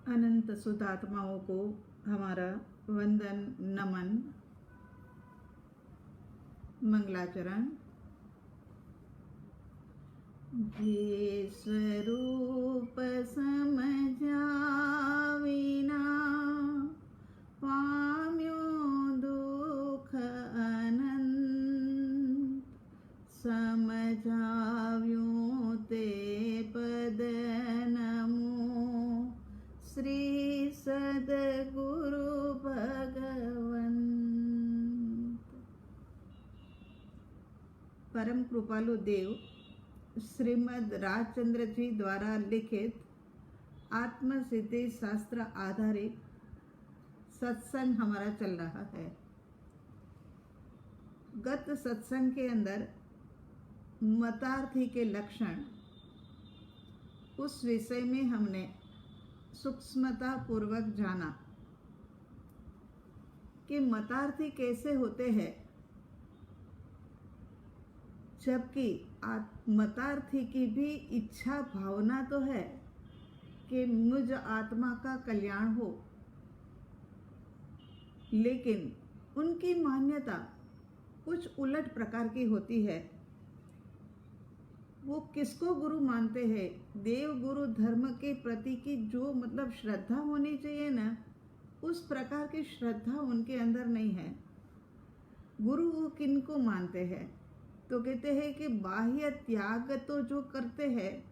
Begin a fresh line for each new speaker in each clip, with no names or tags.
अनंत सुतात्माओं को हमारा वंदन, नमन, मंगलाचरण। जे स्वरूप समझाविना पाम्यो दुख अनंत, समझाव्यो ते पद नमो श्री सद्गुरु भगवंत। परम कृपालु देव श्रीमद राजचंद्र जी द्वारा लिखित आत्मसिद्धि शास्त्र आधारित सत्संग हमारा चल रहा है। गत सत्संग के अंदर मतार्थी के लक्षण, उस विषय में हमने सूक्ष्मता पूर्वक जाना कि मतार्थी कैसे होते हैं, जबकि मतार्थी की भी इच्छा भावना तो है कि मुझ आत्मा का कल्याण हो, लेकिन उनकी मान्यता कुछ उलट प्रकार की होती है। वो किसको गुरु मानते हैं? देव गुरु धर्म के प्रति की जो मतलब श्रद्धा होनी चाहिए ना, उस प्रकार की श्रद्धा उनके अंदर नहीं है। गुरु वो किनको मानते हैं? तो कहते हैं कि बाह्य त्याग तो जो करते हैं,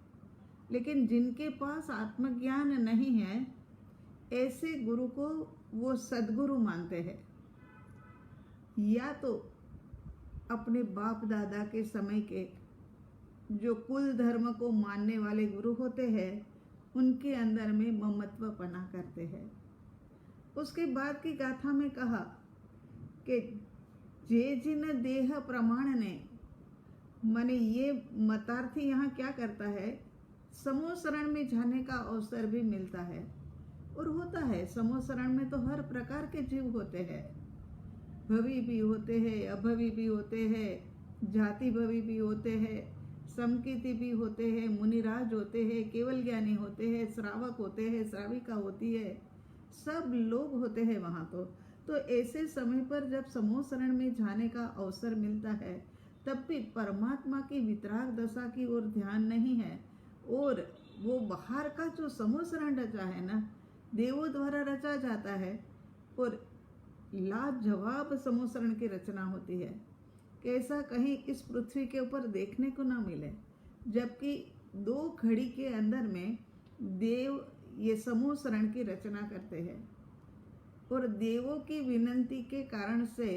लेकिन जिनके पास आत्मज्ञान नहीं है, ऐसे गुरु को वो सद्गुरु मानते हैं। या तो अपने बाप दादा के समय के जो कुल धर्म को मानने वाले गुरु होते हैं, उनके अंदर में ममत्व पना करते हैं। उसके बाद की गाथा में कहा कि जे जिन देह प्रमाण ने, माने ये मतार्थी यहाँ क्या करता है, समूह शरण में जाने का अवसर भी मिलता है और होता है। समूह शरण में तो हर प्रकार के जीव होते हैं, भवी भी होते हैं, अभवी भी होते हैं, जाति भवी भी होते हैं, समकीति भी होते हैं, मुनिराज होते हैं, केवल ज्ञानी होते हैं, श्रावक होते हैं, श्राविका होती है, सब लोग होते हैं वहाँ। तो ऐसे समय पर जब समूह शरण में जाने का अवसर मिलता है, तब भी परमात्मा की वितराग दशा की ओर ध्यान नहीं है, और वो बाहर का जो समूह शरण रचा है ना, देवों द्वारा रचा जाता है, और लाजवाब समूह शरण की रचना होती है। कैसा कहीं इस पृथ्वी के ऊपर देखने को ना मिले, जबकि 2 घड़ी के अंदर में देव ये समूह शरण की रचना करते हैं। और देवों की विनंती के कारण से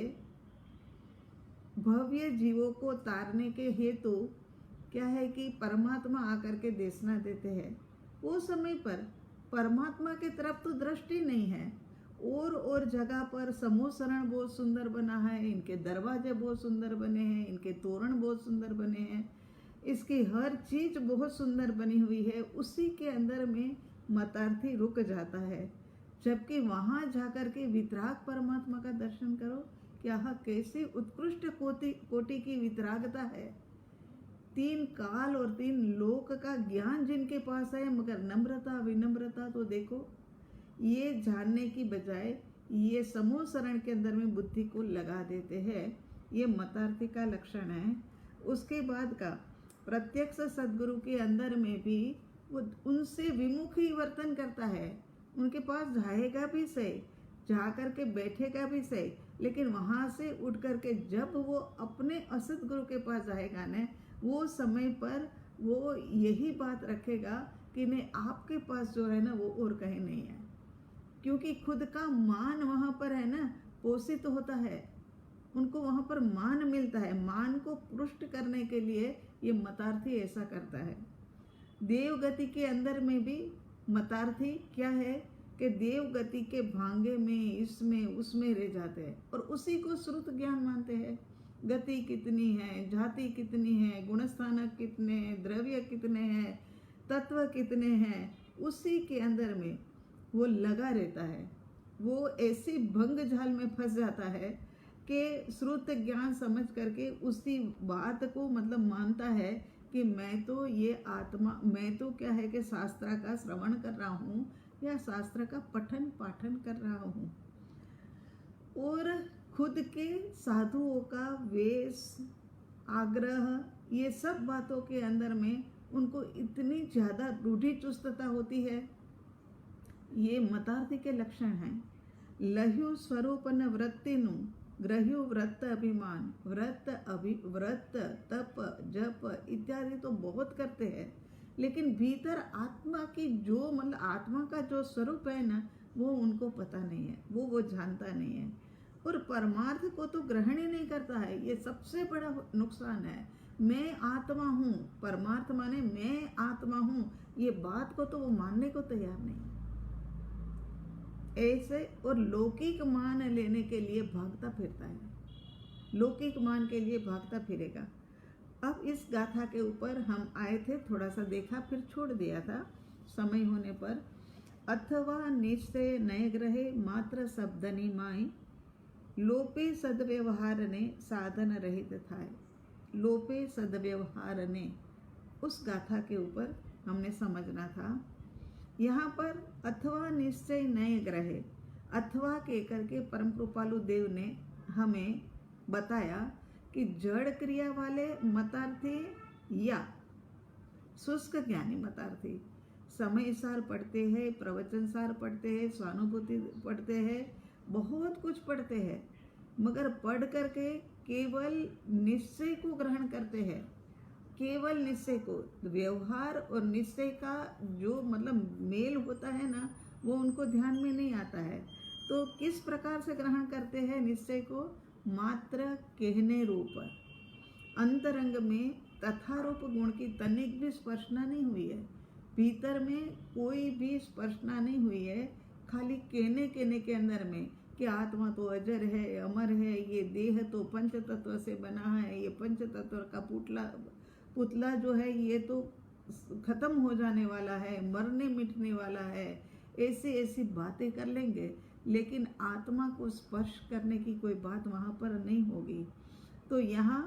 भव्य जीवों को तारने के हेतु क्या है कि परमात्मा आकर के देशना देते हैं। वो समय पर परमात्मा की तरफ तो दृष्टि नहीं है, और जगह पर समूह शरण बहुत सुंदर बना है, इनके दरवाजे बहुत सुंदर बने हैं, इनके तोरण बहुत सुंदर बने हैं, इसकी हर चीज बहुत सुंदर बनी हुई है। उसी के अंदर में मतार्थी रुक जाता है, जबकि वहां जाकर के वितराग परमात्मा का दर्शन करो, क्या कैसी उत्कृष्ट कोटि की वितरागता है। 3 काल और 3 लोक का ज्ञान जिनके पास है, मगर नम्रता विनम्रता तो देखो, ये जानने की बजाय ये समूह शरण के अंदर में बुद्धि को लगा देते हैं। ये मतार्थी का लक्षण है। उसके बाद का प्रत्यक्ष सद्गुरु के अंदर में भी वो उनसे विमुख ही वर्तन करता है। उनके पास जाएगा भी सही, जा करके बैठेगा भी सही, लेकिन वहां से उठ करके जब वो अपने असत गुरु के पास जाएगा न, वो समय पर वो यही बात रखेगा कि नहीं, आपके पास जो है ना वो और कहीं नहीं है, क्योंकि खुद का मान वहां पर है ना पोषित होता है, उनको वहां पर मान मिलता है। मान को पुष्ट करने के लिए ये मतार्थी ऐसा करता है। देव गति के अंदर में भी मतार्थी क्या है कि देव गति के भांगे में, इसमें उसमें रह जाते हैं, और उसी को श्रुत ज्ञान मानते हैं। गति कितनी है, जाति कितनी है, गुणस्थानक कितने हैं, द्रव्य कितने हैं, तत्व कितने हैं, उसी के अंदर में वो लगा रहता है। वो ऐसी भंग झाल में फंस जाता है कि श्रुत ज्ञान समझ करके उसी बात को मतलब मानता है कि मैं तो ये आत्मा, मैं तो क्या है कि शास्त्र का श्रवण कर रहा हूँ, या शास्त्र का पठन पाठन कर रहा हूँ, और खुद के साधुओं का वेश, आग्रह, ये सब बातों के अंदर में उनको इतनी ज़्यादा रूढ़ि चुस्तता होती है। ये मतार्थी के लक्षण हैं। लह्यु स्वरूपन वृत्तिनु ग्रह्यु व्रत अभिमान, व्रत तप जप इत्यादि तो बहुत करते हैं, लेकिन भीतर आत्मा की जो मतलब आत्मा का जो स्वरूप है ना, वो उनको पता नहीं है, वो जानता नहीं है, और परमार्थ को तो ग्रहण ही नहीं करता है। ये सबसे बड़ा नुकसान है। मैं आत्मा हूँ, परमार्थ माने मैं आत्मा हूँ, ये बात को तो वो मानने को तैयार नहीं ऐसे, और लौकिक मान लेने के लिए भागता फिरता है, लौकिक मान के लिए भागता फिरेगा। अब इस गाथा के ऊपर हम आए थे, थोड़ा सा देखा फिर छोड़ दिया था समय होने पर। अथवा निश्चय नय ग्रहे मात्र शब्दनि माय, लोपे सद्व्यवहार ने साधन रहित थाय। लोपे सद्व्यवहार ने, उस गाथा के ऊपर हमने समझना था। यहाँ पर अथवा निश्चय नय ग्रहे, अथवा के करके परम कृपालु देव ने हमें बताया कि जड़ क्रिया वाले मतार्थी या शुष्क ज्ञानी मतार्थी समय सार पढ़ते हैं, प्रवचन सार पढ़ते हैं, स्वानुभूति पढ़ते हैं, बहुत कुछ पढ़ते हैं, मगर पढ़ करके केवल निश्चय को ग्रहण करते हैं, केवल निश्चय को। व्यवहार और निश्चय का जो मतलब मेल होता है ना, वो उनको ध्यान में नहीं आता है। तो किस प्रकार से ग्रहण करते हैं निश्चय को? मात्र कहने रूप, अंतरंग में तथारूप गुण की तनिक भी स्पर्शना नहीं हुई है, भीतर में कोई भी स्पर्शना नहीं हुई है, खाली कहने के अंदर में कि आत्मा तो अजर है, अमर है, ये देह तो पंच तत्व से बना है, ये पंच तत्व का पुतला जो है ये तो खत्म हो जाने वाला है, मरने मिटने वाला है, ऐसी बातें कर लेंगे, लेकिन आत्मा को स्पर्श करने की कोई बात वहाँ पर नहीं होगी। तो यहाँ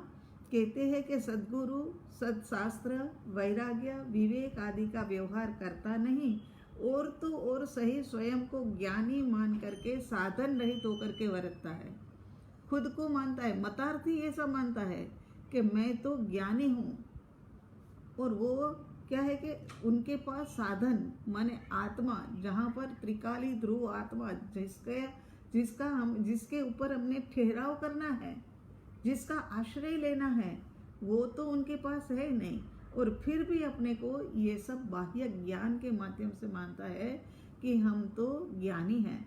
कहते हैं कि सद्गुरु सत्शास्त्र, वैराग्य, विवेक आदि का व्यवहार करता नहीं, और तो और सही स्वयं को ज्ञानी मान करके साधन रहित होकर के वर्तता है, खुद को मानता है। मतार्थी ऐसा मानता है कि मैं तो ज्ञानी हूँ, और वो क्या है कि उनके पास साधन माने आत्मा, जहाँ पर त्रिकाली ध्रुव आत्मा जिसके ऊपर हमने ठहराव करना है, जिसका आश्रय लेना है, वो तो उनके पास है नहीं, और फिर भी अपने को ये सब बाह्य ज्ञान के माध्यम से मानता है कि हम तो ज्ञानी हैं।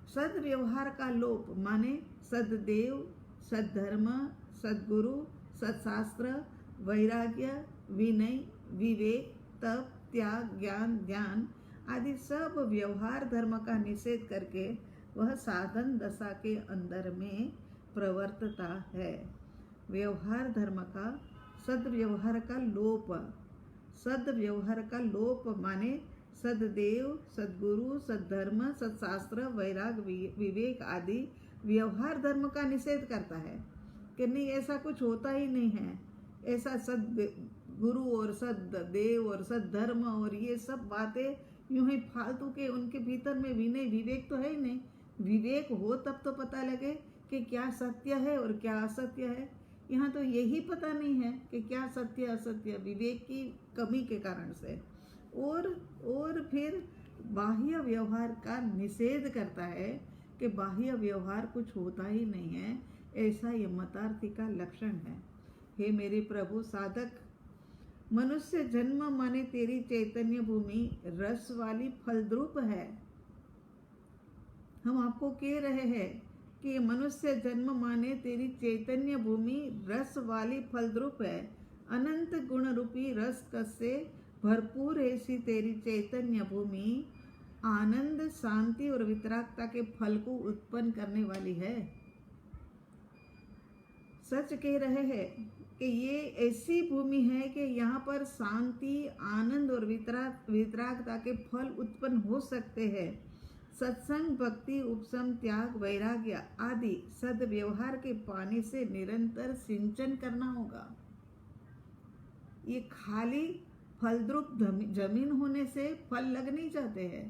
सद्व्यवहार का लोप माने सद्देव, सद्धर्म, सद्गुरु, सत्शास्त्र, वैराग्य, विनय, विवेक, तप, त्याग, ज्ञान, ध्यान आदि सब व्यवहार धर्म का निषेध करके वह साधन दशा के अंदर में प्रवर्तता है। व्यवहार धर्म का, सद्व्यवहार का लोप, सद्व्यवहार का लोप माने सद्देव, सद्गुरु, सद्धर्म, सत्शास्त्र, वैराग, विवेक आदि व्यवहार धर्म का निषेध करता है कि नहीं, ऐसा कुछ होता ही नहीं है, ऐसा सद्गुरु और सद्देव और सद्धर्म और ये सब बातें यूं ही फालतू के, उनके भीतर में विनय विवेक तो है ही नहीं। विवेक हो तब तो पता लगे कि क्या सत्य है और क्या असत्य है। यहाँ तो यही पता नहीं है कि क्या सत्य असत्य, विवेक की कमी के कारण से। और फिर बाह्य व्यवहार का निषेध करता है कि बाह्य व्यवहार कुछ होता ही नहीं है, ऐसा ये मतार्थी का लक्षण है। हे मेरे प्रभु साधक, मनुष्य जन्म माने तेरी चैतन्य भूमि रस वाली फलद्रुप है। हम आपको कह रहे हैं कि मनुष्य जन्म माने तेरी चैतन्य भूमि रस वाली फलद्रुप है। अनंत गुण रूपी रस से भरपूर ऐसी तेरी चैतन्य भूमि आनंद, शांति और वितरागता के फल को उत्पन्न करने वाली है। सच कह रहे हैं कि ये ऐसी भूमि है कि यहाँ पर शांति, आनंद और वितरागता के फल उत्पन्न हो सकते हैं। सत्संग, भक्ति, उपशम, त्याग, वैराग्य आदि सद्व्यवहार के पानी से निरंतर सिंचन करना होगा। ये खाली फलद्रुप जमीन होने से फल लग नहीं जाते हैं।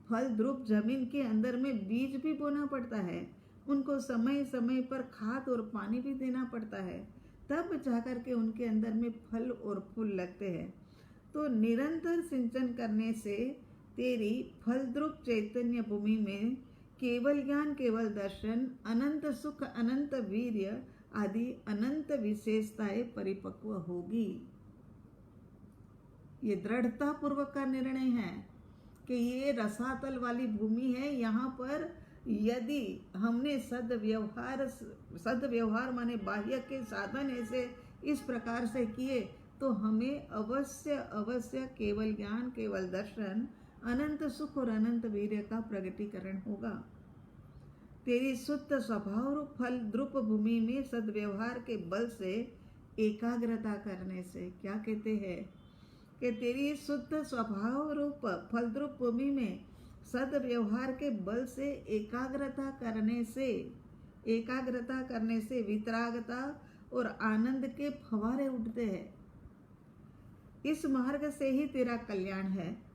फल द्रुप जमीन के अंदर में बीज भी बोना पड़ता है, उनको समय समय पर खाद और पानी भी देना पड़ता है, तब जाकर के उनके अंदर में फल और फूल लगते हैं। तो निरंतर सिंचन करने से तेरी फलद्रुप चैतन्य भूमि में केवल ज्ञान, केवल दर्शन, अनंत सुख, अनंत वीर्य आदि अनंत विशेषताएं परिपक्व होगी। ये दृढ़ता पूर्वक का निर्णय है कि ये रसातल वाली भूमि है। यहाँ पर यदि हमने सदव्यवहार माने बाह्य के साधन ऐसे इस प्रकार से किए तो हमें अवश्य अवश्य केवल ज्ञान, केवल दर्शन, अनंत सुख और अनंत वीर्य का प्रगटीकरण होगा। तेरी शुद्ध स्वभाव रूप फल द्रुप भूमि में सदव्यवहार के बल से एकाग्रता करने से, क्या कहते हैं कि तेरी शुद्ध स्वभाव रूप फलद्रुप भूमि में सदव्यवहार के बल से एकाग्रता करने से वितरागता और आनंद के फवारे उठते हैं। इस मार्ग से ही तेरा कल्याण है।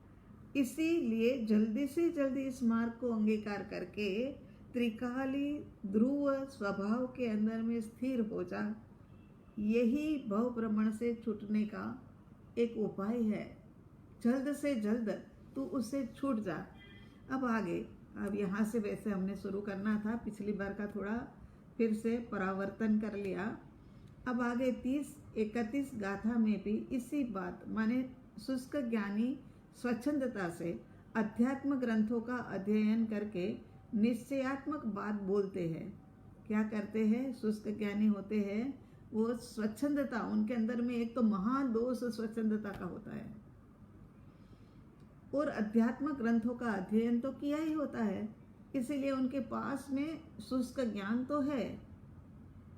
इसीलिए जल्दी से जल्दी इस मार्ग को अंगीकार करके त्रिकाली ध्रुव स्वभाव के अंदर में स्थिर हो जा। यही भव भ्रमण से छूटने का एक उपाय है। जल्द से जल्द तू उससे छूट जा। अब आगे, अब यहाँ से वैसे हमने शुरू करना था, पिछली बार का थोड़ा फिर से परावर्तन कर लिया। अब आगे 30-31 गाथा में भी इसी बात माने शुष्क ज्ञानी स्वच्छंदता से अध्यात्म ग्रंथों का अध्ययन करके निश्चयात्मक बात बोलते हैं। क्या करते हैं? शुष्क ज्ञानी होते हैं वो स्वच्छंदता, उनके अंदर में एक तो महादोष स्वच्छंदता का होता है और अध्यात्म ग्रंथों का अध्ययन तो किया ही होता है, इसीलिए उनके पास में शुष्क ज्ञान तो है।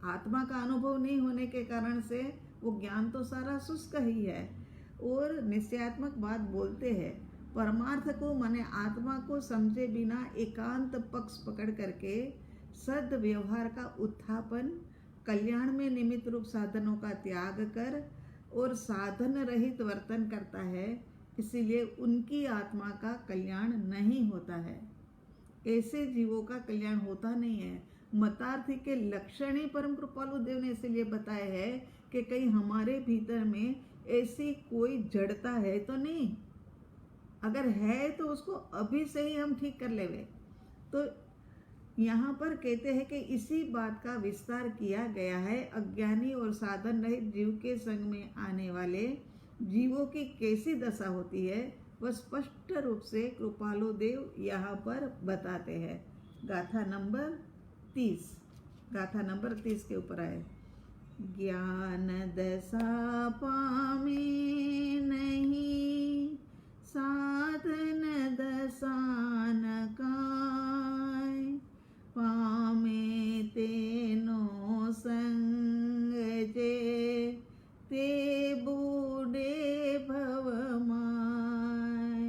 आत्मा का अनुभव नहीं होने के कारण से वो ज्ञान तो सारा शुष्क ही है और निश्चयात्मक बात बोलते हैं। परमार्थ को माने आत्मा को समझे बिना एकांत पक्ष पकड़ करके सद व्यवहार का उत्थापन, कल्याण में निमित्त रूप साधनों का त्याग कर और साधन रहित वर्तन करता है, इसीलिए उनकी आत्मा का कल्याण नहीं होता है। ऐसे जीवों का कल्याण होता नहीं है। मतार्थी के लक्षण ही परम कृपालु देव ने इसलिए बताया है कि कहीं हमारे भीतर में ऐसी कोई जड़ता है तो नहीं, अगर है तो उसको अभी से ही हम ठीक कर लेवे। तो यहाँ पर कहते हैं कि इसी बात का विस्तार किया गया है। अज्ञानी और साधन रहित जीव के संग में आने वाले जीवों की कैसी दशा होती है वह स्पष्ट रूप से कृपालु देव यहाँ पर बताते हैं। गाथा नंबर 30 के ऊपर आए। ज्ञान दशा पामे नहीं, साधन दशा न काय, पामे तेनो संग जे, ते बूढ़े भव माय।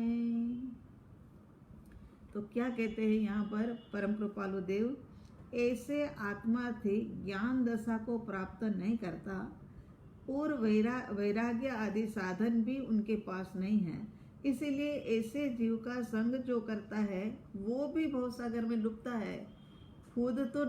तो क्या कहते हैं यहाँ पर परम कृपालु देव? ऐसे आत्मा थी ज्ञान दशा को प्राप्त नहीं करता और वैराग्य आदि साधन भी उनके पास नहीं है, इसीलिए ऐसे जीव का संग जो करता है वो भी भवसागर में डूबता है। खुद तो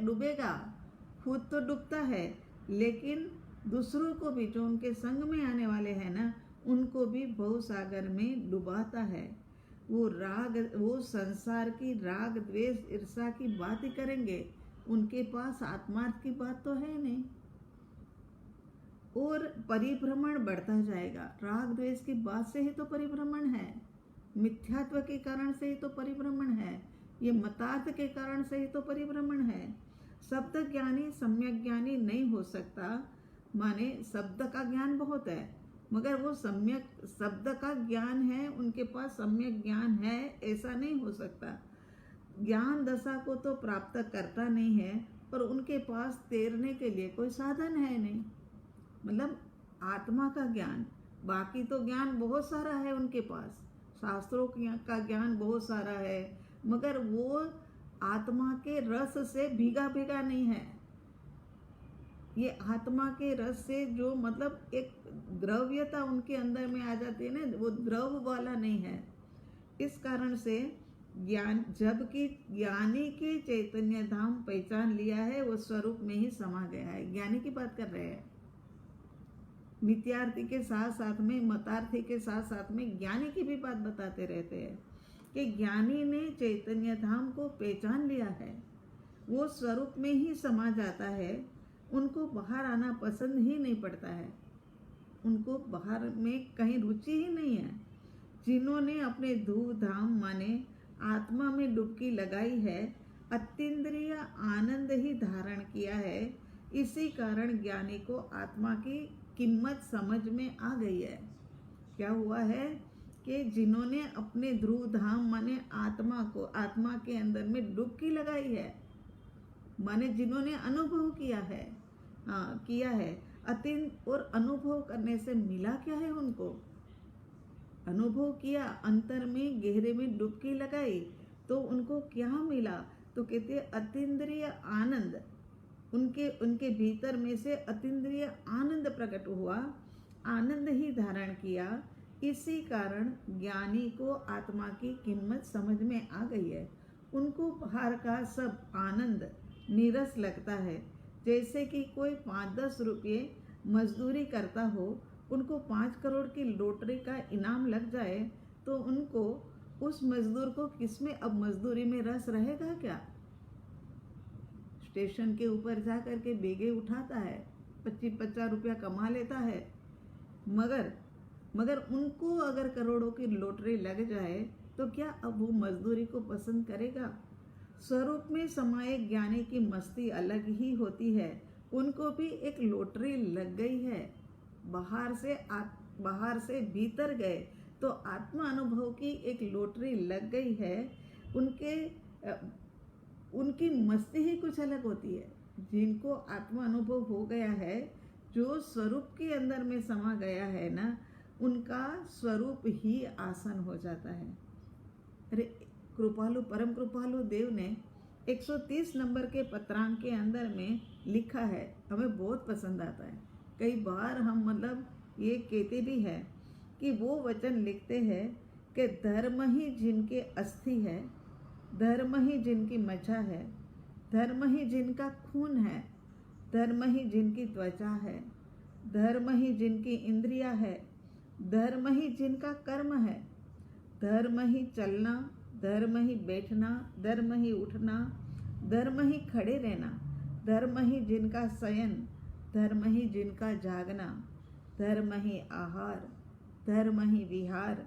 डूबेगा, खुद तो डूबता है, लेकिन दूसरों को भी जो उनके संग में आने वाले हैं ना, उनको भी भवसागर में डुबाता है। वो संसार की राग द्वेष ईर्षा की बात ही करेंगे, उनके पास आत्मार्थ की बात तो है नहीं और परिभ्रमण बढ़ता जाएगा। राग द्वेष की बात से ही तो परिभ्रमण है, मिथ्यात्व के कारण से ही तो परिभ्रमण है, ये मतार्थ के कारण से ही तो परिभ्रमण है। शब्द ज्ञानी सम्यक ज्ञानी नहीं हो सकता, माने शब्द का ज्ञान बहुत है मगर वो सम्यक शब्द का ज्ञान है, उनके पास सम्यक ज्ञान है, ऐसा नहीं हो सकता। ज्ञान दशा को तो प्राप्त करता नहीं है और उनके पास तैरने के लिए कोई साधन है नहीं, मतलब आत्मा का ज्ञान। बाकी तो ज्ञान बहुत सारा है उनके पास, शास्त्रों का ज्ञान बहुत सारा है, मगर वो आत्मा के रस से भीगा भीगा नहीं है। ये आत्मा के रस से जो मतलब एक द्रव्यता उनके अंदर में आ जाती है ना, वो द्रव वाला नहीं है। इस कारण से ज्ञान, जबकि ज्ञानी के चैतन्य धाम पहचान लिया है, वो स्वरूप में ही समा गया है। ज्ञानी की बात कर रहे हैं। मिथ्यार्थी के साथ साथ में, मतार्थी के साथ साथ में ज्ञानी की भी बात बताते रहते हैं कि ज्ञानी ने चैतन्य धाम को पहचान लिया है, वो स्वरूप में ही समा जाता है। उनको बाहर आना पसंद ही नहीं पड़ता है, उनको बाहर में कहीं रुचि ही नहीं है। जिन्होंने अपने धूम धाम माने आत्मा में डुबकी लगाई है, अतीन्द्रिय आनंद ही धारण किया है, इसी कारण ज्ञानी को आत्मा की कीमत समझ में आ गई है। क्या हुआ है कि जिन्होंने अपने ध्रुव धाम माने आत्मा को, आत्मा के अंदर में डुबकी लगाई है, माने जिन्होंने अनुभव किया है, किया है और अनुभव करने से मिला क्या है उनको? अनुभव किया, अंतर में गहरे में डुबकी लगाई, तो उनको क्या मिला? तो कहते हैं अतीन्द्रिय आनंद। उनके भीतर में से अतीन्द्रिय आनंद प्रकट हुआ, आनंद ही धारण किया। इसी कारण ज्ञानी को आत्मा की कीमत समझ में आ गई है। उनको बाहर का सब आनंद नीरस लगता है। जैसे कि कोई 5-10 रुपये मजदूरी करता हो, उनको 5 करोड़ की लॉटरी का इनाम लग जाए, तो उनको, उस मजदूर को किसमें अब मजदूरी में रस रहेगा क्या? स्टेशन के ऊपर जा कर के बेगे उठाता है, 25-50 रुपया कमा लेता है, मगर उनको अगर करोड़ों की लॉटरी लग जाए तो क्या अब वो मजदूरी को पसंद करेगा? स्वरूप में समाये ज्ञानी की मस्ती अलग ही होती है। उनको भी एक लॉटरी लग गई है, बाहर से भीतर गए तो आत्मा अनुभव की एक लॉटरी लग गई है। उनकी मस्ती ही कुछ अलग होती है। जिनको आत्मा अनुभव हो गया है, जो स्वरूप के अंदर में समा गया है ना, उनका स्वरूप ही आसन हो जाता है। अरे कृपालु, परम कृपालु देव ने 130 नंबर के पत्रांक के अंदर में लिखा है, हमें बहुत पसंद आता है। कई बार हम ये कहते भी हैं कि वो वचन लिखते हैं कि धर्म ही जिनके अस्थि है, धर्म ही जिनकी मज्जा है, धर्म ही जिनका खून है, धर्म ही जिनकी त्वचा है, धर्म ही जिनकी इंद्रिया है, धर्म ही जिनका कर्म है, धर्म ही चलना, धर्म ही बैठना, धर्म ही उठना, धर्म ही खड़े रहना, धर्म ही जिनका शयन, धर्म ही जिनका जागना, धर्म ही आहार, धर्म ही विहार,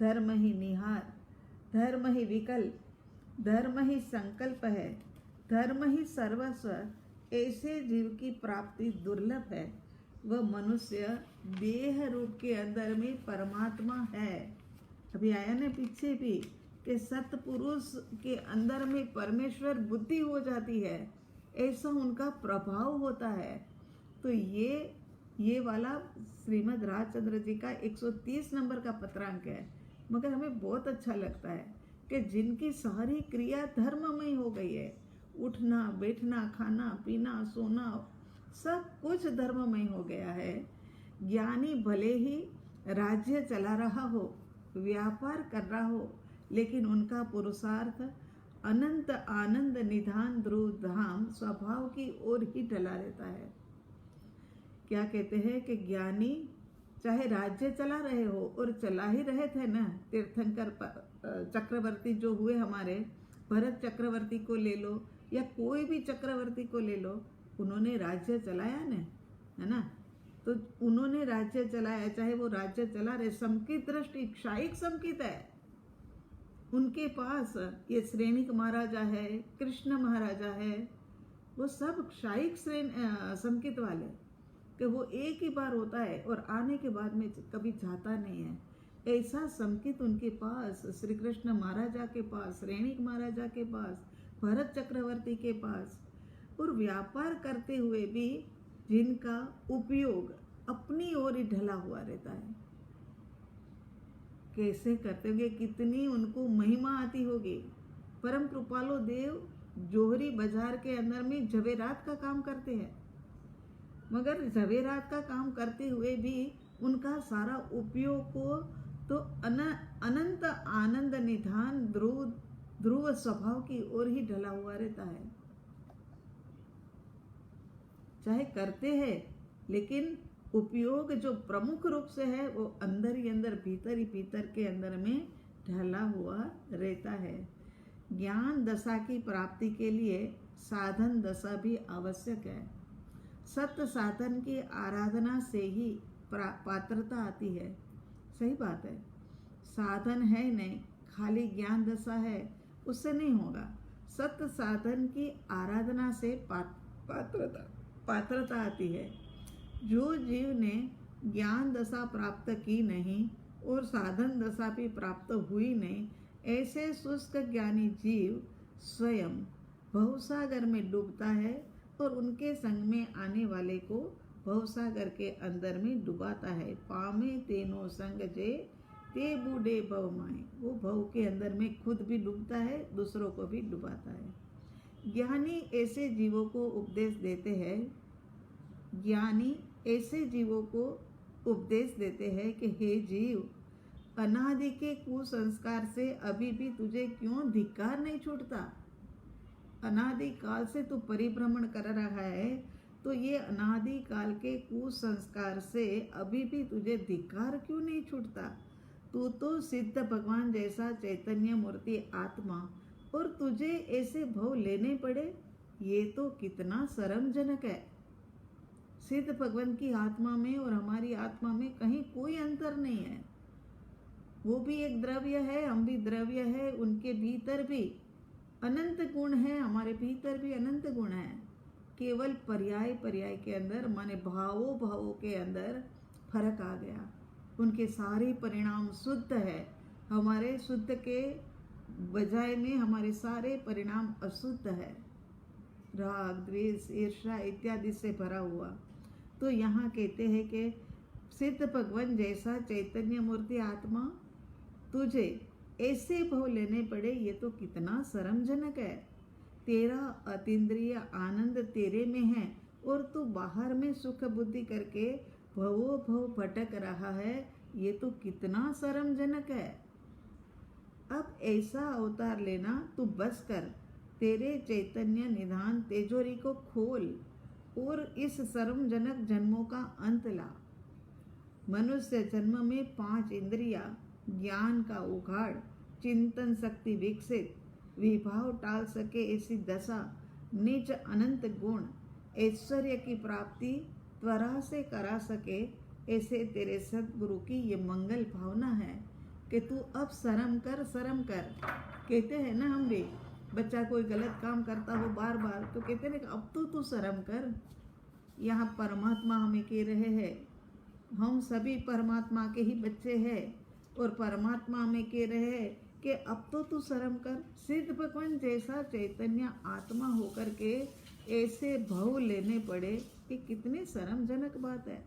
धर्म ही निहार, धर्म ही विकल्प, धर्म ही संकल्प है, धर्म ही सर्वस्व। ऐसे जीव की प्राप्ति दुर्लभ है। वह मनुष्य देह रूप के अंदर में परमात्मा है। अभी आया ना पीछे भी कि सतपुरुष के अंदर में परमेश्वर बुद्धि हो जाती है, ऐसा उनका प्रभाव होता है। तो ये वाला श्रीमद् राजचंद्र जी का 130 नंबर का पत्रांक है। मगर हमें बहुत अच्छा लगता है कि जिनकी सारी क्रिया धर्ममय हो गई है, उठना बैठना खाना पीना सोना सब कुछ धर्ममय हो गया है। ज्ञानी भले ही राज्य चला रहा हो, व्यापार कर रहा हो, लेकिन उनका पुरुषार्थ अनंत आनंद निधान ध्रुव धाम स्वभाव की ओर ही ढला रहता है। क्या कहते हैं कि ज्ञानी चाहे राज्य चला रहे हो, और चला ही रहे थे ना, तीर्थंकर चक्रवर्ती जो हुए हमारे, भरत चक्रवर्ती को ले लो या कोई भी चक्रवर्ती को ले लो, उन्होंने राज्य चलाया ना, है ना। तो उन्होंने राज्य चलाया, चाहे वो राज्य चला रहे, समकित दृष्टि क्षायिक समकित है उनके पास। ये श्रेणिक महाराजा है, कृष्ण महाराजा है, वो सब क्षायिक समकित वाले, कि वो एक ही बार होता है और आने के बाद में कभी जाता नहीं है। ऐसा समकित उनके पास, श्री कृष्ण महाराजा के पास, श्रेणिक महाराजा के पास, भरत चक्रवर्ती के पास। और व्यापार करते हुए भी जिनका उपयोग अपनी ओर ही ढला हुआ रहता है, कैसे करते होंगे, कितनी उनको महिमा आती होगी। परम कृपालु देव जोहरी बाजार के अंदर में जवेरात का काम करते हैं, मगर जवेरात का काम करते हुए भी उनका सारा उपयोग को तो अनंत आनंद निधान ध्रुव स्वभाव की ओर ही ढला हुआ रहता है। चाहे करते हैं, लेकिन उपयोग जो प्रमुख रूप से है वो अंदर ही अंदर, भीतर ही भीतर के अंदर में ढला हुआ रहता है। ज्ञान दशा की प्राप्ति के लिए साधन दशा भी आवश्यक है। सत्य साधन की आराधना से ही पात्रता आती है। सही बात है, साधन है नहीं, खाली ज्ञान दशा है, उससे नहीं होगा। सत्य साधन की आराधना से पात्रता आती है। जो जीव ने ज्ञान दशा प्राप्त की नहीं और साधन दशा भी प्राप्त हुई नहीं, ऐसे शुष्क ज्ञानी जीव स्वयं भवसागर में डूबता है और उनके संग में आने वाले को भवसागर के अंदर में डुबाता है। पामे तेनो संग जे ते बूढ़े भव माए, वो भव के अंदर में खुद भी डूबता है, दूसरों को भी डुबाता है। ज्ञानी ऐसे जीवों को उपदेश देते हैं, ज्ञानी ऐसे जीवों को उपदेश देते हैं कि हे जीव, अनादि के कुसंस्कार से अभी भी तुझे क्यों धिक्कार नहीं छूटता? अनादि काल से तू परिभ्रमण कर रहा है, तो ये अनादि काल के कुसंस्कार से अभी भी तुझे धिक्कार क्यों नहीं छूटता? तू तो सिद्ध भगवान जैसा चैतन्य मूर्ति आत्मा, और तुझे ऐसे भव लेने पड़े, ये तो कितना शर्मजनक है। सिद्ध भगवान की आत्मा में और हमारी आत्मा में कहीं कोई अंतर नहीं है। वो भी एक द्रव्य है, हम भी द्रव्य है। उनके भीतर भी अनंत गुण है, हमारे भीतर भी अनंत गुण है। केवल पर्याय के अंदर, माने भावों के अंदर फर्क आ गया। उनके सारे परिणाम शुद्ध है, हमारे शुद्ध के बजाय में हमारे सारे परिणाम अशुद्ध है। राग, द्वेष, ईर्ष्या इत्यादि से भरा हुआ। तो यहाँ कहते हैं कि सिद्ध भगवान जैसा चैतन्य मूर्ति आत्मा, तुझे ऐसे भव लेने पड़े, ये तो कितना शर्मजनक है। तेरा अतीन्द्रिय आनंद तेरे में है और तू बाहर में सुख बुद्धि करके भवो भव भटक रहा है, ये तो कितना शर्मजनक है। अब ऐसा अवतार लेना, तू बस कर, तेरे चैतन्य निधान तिजोरी को खोल और इस शर्मजनक जन्मों का अंत ला। मनुष्य जन्म में 5 इंद्रिया, ज्ञान का उघाड़, चिंतन शक्ति विकसित, विभाव टाल सके ऐसी दशा, निज अनंत गुण, ऐश्वर्य की प्राप्ति त्वरा से करा सके, ऐसे तेरे सद्गुरु की ये मंगल भावना है कि तू अब शर्म कर। कहते हैं ना, हम भी, बच्चा कोई गलत काम करता हो बार बार, तो कहते हैं ना अब तो तू शर्म कर। यहाँ परमात्मा हमें कह रहे हैं, हम सभी परमात्मा के ही बच्चे हैं और परमात्मा हमें कह रहे हैं कि अब तो तू शर्म कर। सिद्ध भगवान जैसा चैतन्य आत्मा होकर के ऐसे भव लेने पड़े, ये कितनी शर्मजनक बात है।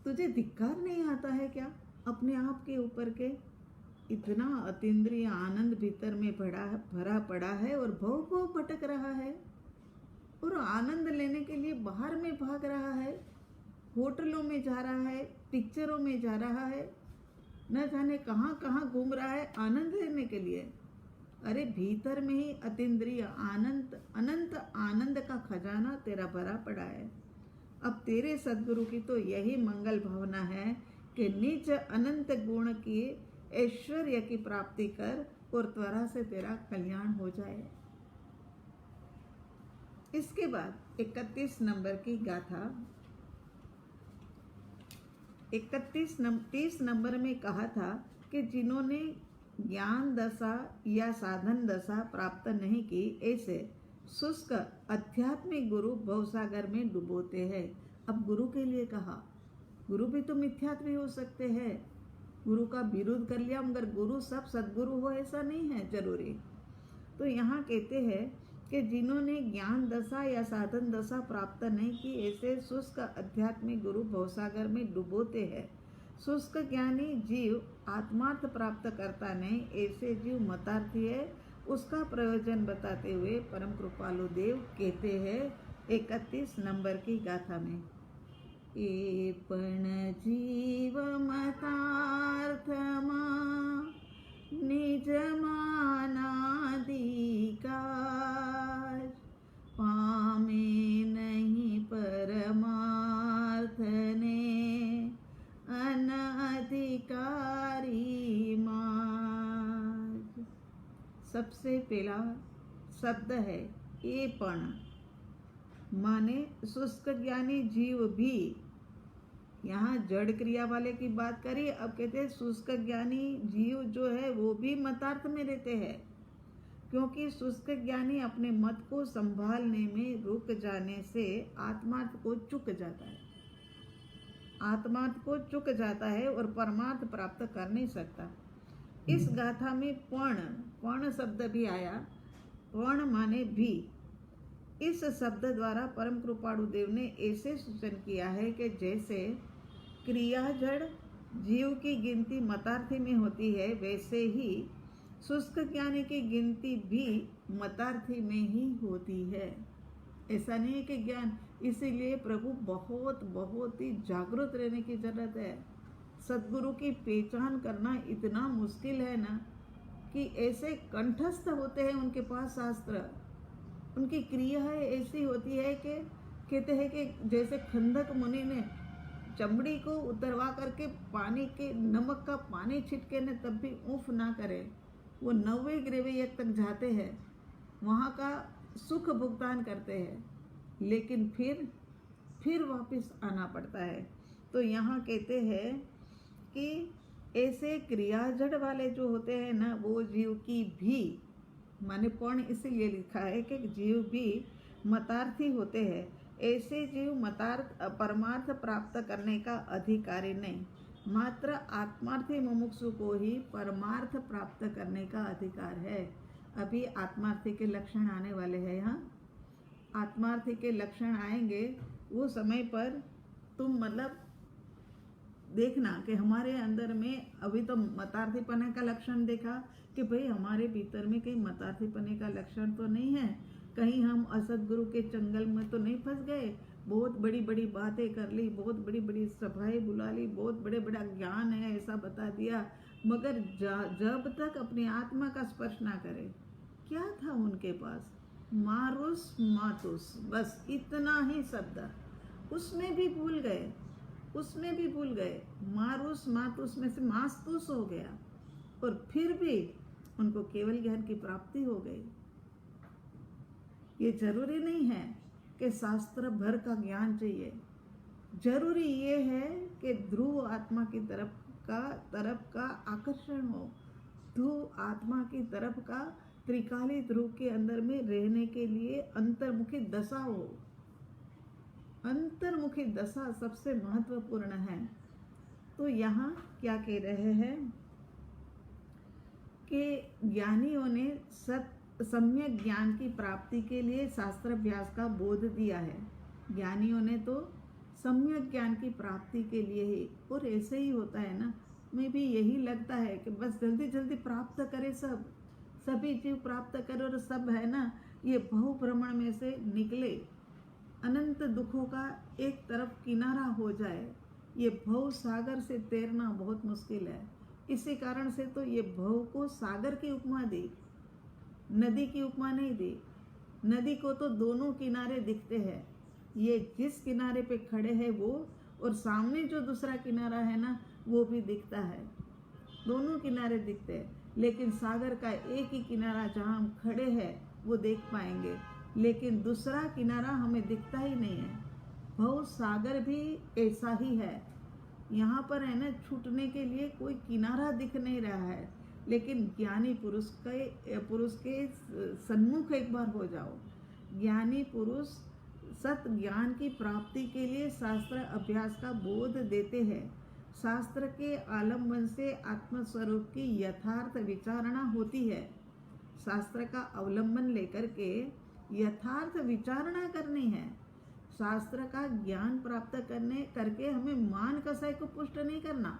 तुझे धिक्कार नहीं आता है क्या अपने आप के ऊपर के? इतना अतीन्द्रिय आनंद भीतर में भरा पड़ा है और भव भटक रहा है, और आनंद लेने के लिए बाहर में भाग रहा है, होटलों में जा रहा है, पिक्चरों में जा रहा है, न जाने कहाँ कहाँ घूम रहा है आनंद लेने के लिए। अरे भीतर में ही अतीन्द्रिय अनंत आनंद का खजाना तेरा भरा पड़ा है। अब तेरे सद्गुरु की तो यही मंगल भावना है कि निज अनंत गुण की ऐश्वर्य की प्राप्ति कर और त्वरा से तेरा कल्याण हो जाए। इसके बाद 31 नंबर की गाथा, 30 नंबर में कहा था कि जिन्होंने ज्ञान दशा या साधन दशा प्राप्त नहीं की, ऐसे शुष्क आध्यात्मिक गुरु भवसागर में डुबोते हैं। अब गुरु के लिए कहा, गुरु भी तो मिथ्यात्व हो सकते हैं। गुरु का विरोध कर लिया, मगर गुरु सब सद्गुरु हो ऐसा नहीं है जरूरी। तो यहाँ कहते हैं कि जिन्होंने ज्ञान दशा या साधन दशा प्राप्त नहीं की, ऐसे शुष्क आध्यात्मिक गुरु भवसागर में डुबोते हैं। शुष्क ज्ञानी जीव आत्मार्थ प्राप्त करता नहीं, ऐसे जीव मतार्थी है। उसका प्रयोजन बताते हुए परम कृपालु देव कहते हैं 31 नंबर की गाथा में, पण जीव मतार्थमा निज मानाधिकार पामे नहीं परमार्थ ने अनधिकारी मार्ग। सबसे पहला शब्द है ये पण, माने शुष्क ज्ञानी जीव भी। यहाँ जड़ क्रिया वाले की बात करी, अब कहते हैं शुष्क ज्ञानी जीव जो है वो भी मतार्थ में रहते हैं, क्योंकि शुष्क ज्ञानी अपने मत को संभालने में रुक जाने से आत्मार्थ को चूक जाता है, आत्मार्थ को चूक जाता है और परमार्थ प्राप्त कर नहीं सकता। इस गाथा में पण शब्द भी आया, पण माने भी। इस शब्द द्वारा परम कृपाणु देव ने ऐसे सूचन किया है कि जैसे क्रिया जड़ जीव की गिनती मतार्थी में होती है, वैसे ही शुष्क ज्ञानी की गिनती भी मतार्थी में ही होती है। ऐसा नहीं है कि ज्ञान, इसीलिए प्रभु बहुत ही जागरूक रहने की जरूरत है। सद्गुरु की पहचान करना इतना मुश्किल है ना, कि ऐसे कंठस्थ होते हैं उनके पास शास्त्र, उनकी क्रियाएं ऐसी होती है कि कहते हैं कि जैसे खंदक मुनि ने चमड़ी को उतरवा करके पानी के नमक का पानी छिटके ने तब भी ऊफ ना करे, वो 90 ग्रेवियक तक जाते हैं, वहाँ का सुख भुगतान करते हैं, लेकिन फिर वापस आना पड़ता है। तो यहाँ कहते हैं कि ऐसे क्रिया जड़ वाले जो होते हैं ना, वो जीव की भी, माने पण इसीलिए लिखा है कि जीव भी मतार्थी होते हैं। ऐसे जीव परमार्थ प्राप्त करने का अधिकारी नहीं, मात्र आत्मार्थी मुमुक्षु को ही परमार्थ प्राप्त करने का अधिकार है। अभी आत्मार्थी के लक्षण आने वाले हैं। यहाँ आत्मार्थी के लक्षण आएंगे, वो समय पर तुम मतलब देखना कि हमारे अंदर में अभी तो मतार्थीपने का लक्षण देखा कि भाई हमारे भीतर में कहीं मतार्थीपने का लक्षण तो नहीं है, कहीं हम असदगुरु के चंगल में तो नहीं फंस गए, बहुत बड़ी बड़ी बातें कर ली, बहुत बड़ी बड़ी सभाएं बुला ली, बहुत बड़े बड़ा ज्ञान है ऐसा बता दिया, मगर जब तक अपनी आत्मा का स्पर्श ना करे, क्या था उनके पास? मारुस मातुस, बस इतना ही शब्द, उसमें भी भूल गए, मारुस मातुस में से मास्तुस हो गया, और फिर भी उनको केवल ज्ञान की प्राप्ति हो गई। ये जरूरी नहीं है कि शास्त्र भर का ज्ञान चाहिए, जरूरी ये है कि ध्रुव आत्मा की तरफ का आकर्षण हो, ध्रुव आत्मा की तरफ का त्रिकाली ध्रुव के अंदर में रहने के लिए अंतर्मुखी दशा हो। अंतर्मुखी दशा सबसे महत्वपूर्ण है। तो यहाँ क्या कह रहे हैं कि ज्ञानियों ने सम्यक ज्ञान की प्राप्ति के लिए शास्त्र अभ्यास का बोध दिया है। ज्ञानियों ने तो सम्यक ज्ञान की प्राप्ति के लिए ही, और ऐसे ही होता है ना, मैं भी यही लगता है कि बस जल्दी जल्दी प्राप्त करे, सभी जीव प्राप्त करे और सब है ना ये बहु भ्रमण में से निकले, अनंत दुखों का एक तरफ किनारा हो जाए। ये भव सागर से तैरना बहुत मुश्किल है, इसी कारण से तो ये भव को सागर की उपमा दी, नदी की उपमा नहीं दी। नदी को तो दोनों किनारे दिखते हैं, ये जिस किनारे पे खड़े हैं वो, और सामने जो दूसरा किनारा है ना वो भी दिखता है, दोनों किनारे दिखते हैं, लेकिन सागर का एक ही किनारा जहाँ हम खड़े हैं वो देख पाएंगे, लेकिन दूसरा किनारा हमें दिखता ही नहीं है। भव सागर भी ऐसा ही है, यहाँ पर है ना छूटने के लिए कोई किनारा दिख नहीं रहा है, लेकिन ज्ञानी पुरुष के सन्मुख एक बार हो जाओ। ज्ञानी पुरुष सत ज्ञान की प्राप्ति के लिए शास्त्र अभ्यास का बोध देते हैं। शास्त्र के आलम्बन से आत्मस्वरूप की यथार्थ विचारणा होती है। शास्त्र का अवलंबन लेकर के यथार्थ विचारणा करनी है। शास्त्र का ज्ञान प्राप्त करके हमें मान कसाई को पुष्ट नहीं करना,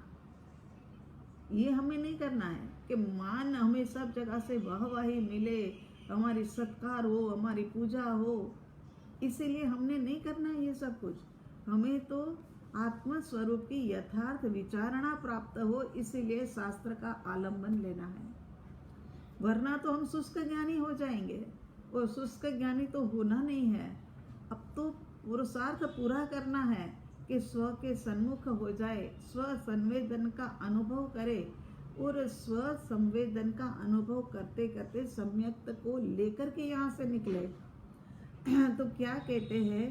ये हमें नहीं करना है कि मान हमें सब जगह से वाहवाही मिले, हमारी सत्कार हो, हमारी पूजा हो, इसीलिए हमने नहीं करना ये सब कुछ। हमें तो आत्म स्वरूप की यथार्थ विचारणा प्राप्त हो, इसीलिए शास्त्र का आलंबन लेना है। वरना तो हम शुष्क ज्ञानी हो जाएंगे, और शुष्क ज्ञानी तो होना नहीं है। अब तो पुरुषार्थ पूरा करना है कि स्व के सन्मुख हो जाए, स्व संवेदन का अनुभव करे, और स्व संवेदन का अनुभव करते करते सम्यक्त को लेकर के यहाँ से निकले। तो क्या कहते हैं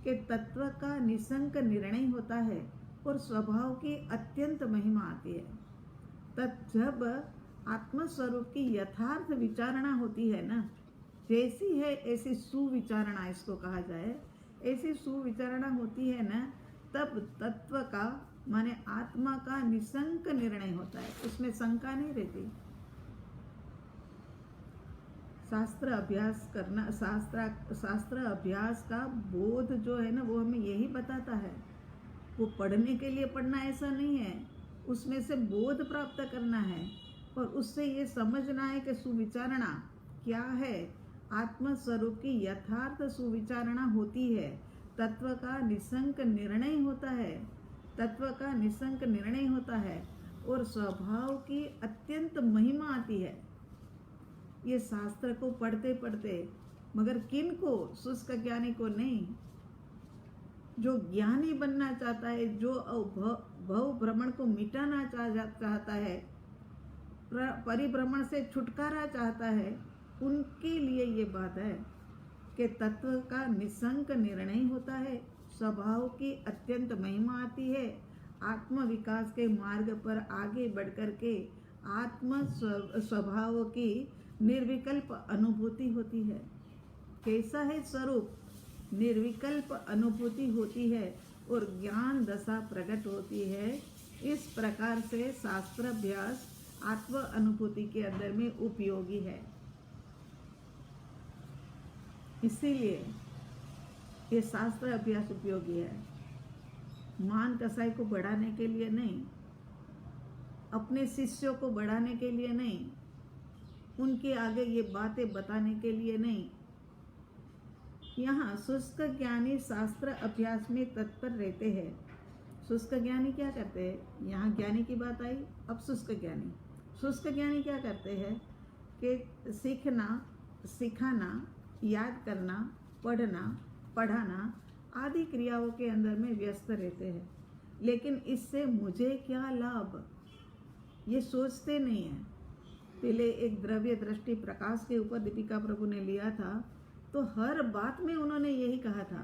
कि तत्व का निसंक निर्णय होता है और स्वभाव की अत्यंत महिमा आती है। तब जब आत्मस्वरूप की यथार्थ विचारणा होती है ना, जैसी है ऐसी सुविचारणा इसको कहा जाए, ऐसी सुविचारणा होती है ना, तब तत्व का माने आत्मा का निसंक निर्णय होता है, उसमें शंका नहीं रहती। शास्त्र अभ्यास करना, शास्त्र अभ्यास का बोध जो है ना, वो हमें यही बताता है। वो पढ़ने के लिए पढ़ना ऐसा नहीं है, उसमें से बोध प्राप्त करना है, और उससे ये समझना है कि सुविचारणा क्या है। आत्म स्वरूप की यथार्थ सुविचारणा होती है, तत्व का निसंक निर्णय होता है, तत्व का निसंक निर्णय होता है, और स्वभाव की अत्यंत महिमा आती है। ये शास्त्र को पढ़ते पढ़ते, मगर किन को? शुष्क ज्ञानी को नहीं। जो ज्ञानी बनना चाहता है, जो भव भ्रमण को मिटाना चाहता है, परिभ्रमण से छुटकारा चाहता है, उनके लिए ये बात है कि तत्व का निसंक निर्णय होता है, स्वभाव की अत्यंत महिमा आती है, आत्म विकास के मार्ग पर आगे बढ़कर के आत्म स्वभाव की निर्विकल्प अनुभूति होती है। कैसा है स्वरूप? निर्विकल्प अनुभूति होती है और ज्ञान दशा प्रकट होती है। इस प्रकार से शास्त्र अभ्यास आत्म अनुभूति के अंदर में उपयोगी है। इसीलिए ये शास्त्र अभ्यास उपयोगी है। मान कसाई को बढ़ाने के लिए नहीं, अपने शिष्यों को बढ़ाने के लिए नहीं, उनके आगे ये बातें बताने के लिए नहीं। यहाँ शुष्क ज्ञानी शास्त्र अभ्यास में तत्पर रहते हैं। शुष्क ज्ञानी क्या करते हैं? यहाँ ज्ञानी की बात आई, अब शुष्क ज्ञानी। शुष्क ज्ञानी क्या करते हैं कि सीखना, सिखाना, याद करना, पढ़ना, पढ़ाना आदि क्रियाओं के अंदर में व्यस्त रहते हैं। लेकिन इससे मुझे क्या लाभ, ये सोचते नहीं हैं। पहले एक द्रव्य दृष्टि प्रकाश के ऊपर दीपिका प्रभु ने लिया था, तो हर बात में उन्होंने यही कहा था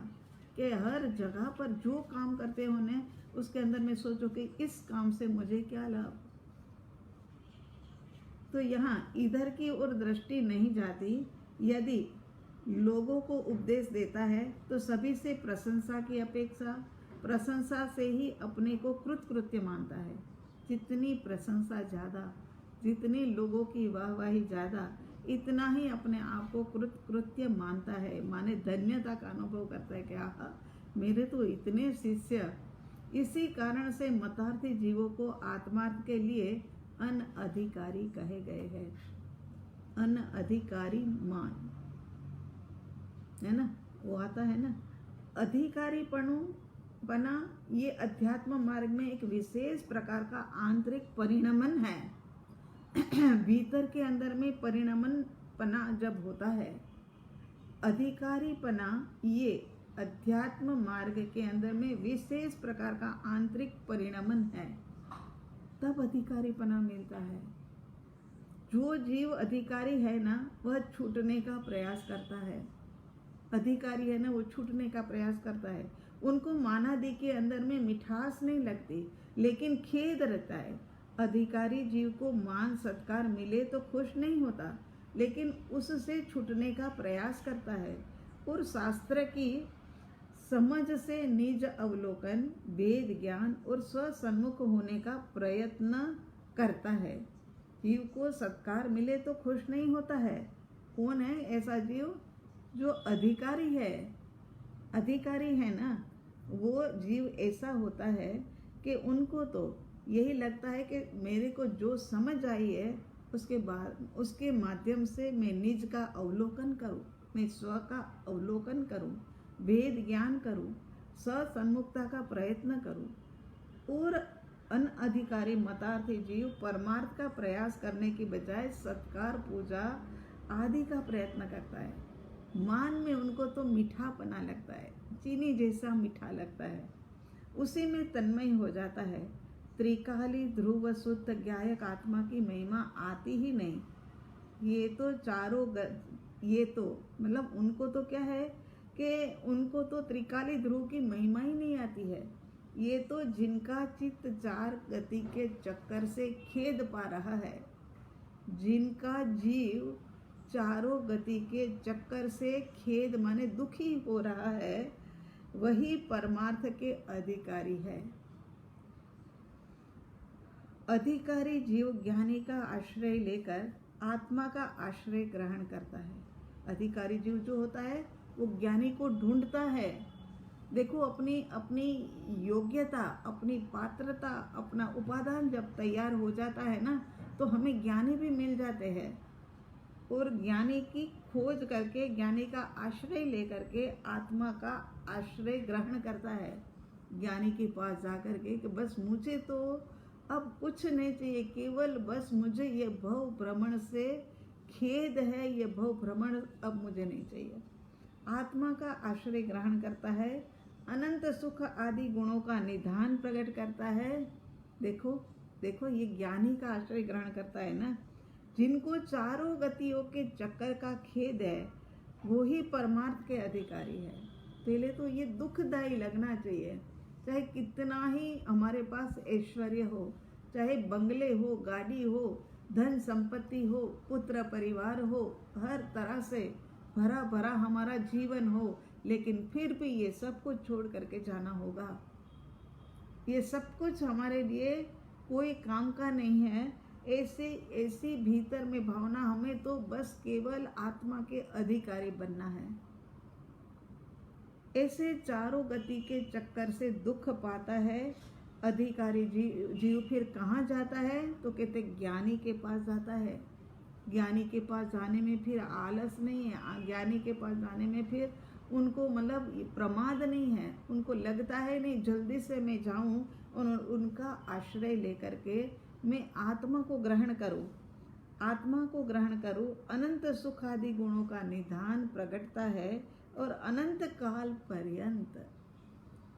कि हर जगह पर जो काम करते होने, उसके अंदर में सोचो कि इस काम से मुझे क्या लाभ। तो यहाँ इधर की ओर दृष्टि नहीं जाती। यदि लोगों को उपदेश देता है तो सभी से प्रशंसा की अपेक्षा, प्रशंसा से ही अपने को कृतकृत्य मानता है। जितनी प्रशंसा ज़्यादा, जितनी लोगों की वाहवाही ज़्यादा, इतना ही अपने आप को कृतकृत्य मानता है, माने धन्यता का अनुभव करता है कि आहा, मेरे तो इतने शिष्य। इसी कारण से मतार्थी जीवों को आत्मार्थ के लिए अनअधिकारी कहे गए हैं। अनअधिकारी मान है ना, वो आता है ना, अधिकारीपणु बना। ये अध्यात्म मार्ग में एक विशेष प्रकार का आंतरिक परिणमन है। भीतर के अंदर में परिणमन पना जब होता है, अधिकारीपना ये अध्यात्म मार्ग के अंदर में विशेष प्रकार का आंतरिक परिणमन है, तब अधिकारीपना मिलता है। जो जीव अधिकारी है ना, वह छूटने का प्रयास करता है। अधिकारी है ना, वो छूटने का प्रयास करता है। उनको मानादि के अंदर में मिठास नहीं लगती, लेकिन खेद रहता है। अधिकारी जीव को मान सत्कार मिले तो खुश नहीं होता, लेकिन उससे छूटने का प्रयास करता है। और शास्त्र की समझ से निज अवलोकन, वेद ज्ञान और स्वसन्मुख होने का प्रयत्न करता है। जीव को सत्कार मिले तो खुश नहीं होता है। कौन है ऐसा जीव? जो अधिकारी है। अधिकारी है ना, वो जीव ऐसा होता है कि उनको तो यही लगता है कि मेरे को जो समझ आई है, उसके बाद उसके माध्यम से मैं निज का अवलोकन करूं, मैं स्व का अवलोकन करूं, वेद ज्ञान करूं, सन्मुखता का प्रयत्न करूं। और अनधिकारी मतार्थी जीव परमार्थ का प्रयास करने की बजाय सत्कार, पूजा आदि का प्रयत्न करता है। मान में उनको तो मीठापना लगता है, चीनी जैसा मीठा लगता है, उसी में तन्मय हो जाता है। त्रिकाली ध्रुव शुद्ध ज्ञायक आत्मा की महिमा आती ही नहीं। ये तो ये तो मतलब उनको तो क्या है कि उनको तो त्रिकाली ध्रुव की महिमा ही नहीं आती है। ये तो जिनका चित्त चार गति के चक्कर से खेद पा रहा है, जिनका जीव चारों गति के चक्कर से खेद माने दुखी हो रहा है, वही परमार्थ के अधिकारी है। अधिकारी जीव ज्ञानी का आश्रय लेकर आत्मा का आश्रय ग्रहण करता है। अधिकारी जीव जो होता है वो ज्ञानी को ढूंढता है। देखो, अपनी अपनी योग्यता, अपनी पात्रता, अपना उपादान जब तैयार हो जाता है ना, तो हमें ज्ञानी भी मिल जाते हैं। और ज्ञानी की खोज करके, ज्ञानी का आश्रय लेकर के आत्मा का आश्रय ग्रहण करता है। ज्ञानी के पास जाकर के कि बस मुझे तो अब कुछ नहीं चाहिए, केवल बस मुझे ये भव भ्रमण से खेद है, ये भव भ्रमण अब मुझे नहीं चाहिए। आत्मा का आश्रय ग्रहण करता है, अनंत सुख आदि गुणों का निधान प्रकट करता है। देखो देखो, ये ज्ञानी का आश्रय ग्रहण करता है ना, जिनको चारों गतियों के चक्कर का खेद है, वो ही परमार्थ के अधिकारी है। पहले तो ये दुखदायी लगना चाहिए, चाहे कितना ही हमारे पास ऐश्वर्य हो, चाहे बंगले हो, गाड़ी हो, धन संपत्ति हो, पुत्र परिवार हो, हर तरह से भरा भरा हमारा जीवन हो, लेकिन फिर भी ये सब कुछ छोड़ करके जाना होगा। ये सब कुछ हमारे लिए कोई काम का नहीं है। ऐसी भीतर में भावना, हमें तो बस केवल आत्मा के अधिकारी बनना है। ऐसे चारों गति के चक्कर से दुख पाता है अधिकारी जीव फिर कहाँ जाता है? तो कहते ज्ञानी के पास जाता है। ज्ञानी के पास जाने में फिर आलस नहीं है, ज्ञानी के पास जाने में फिर उनको मतलब प्रमाद नहीं है, उनको लगता है नहीं जल्दी से मैं जाऊं और उनका आश्रय लेकर के मैं आत्मा को ग्रहण करूं, आत्मा को ग्रहण करूं। अनंत सुख आदि गुणों का निधान प्रकटता है और अनंत काल पर्यंत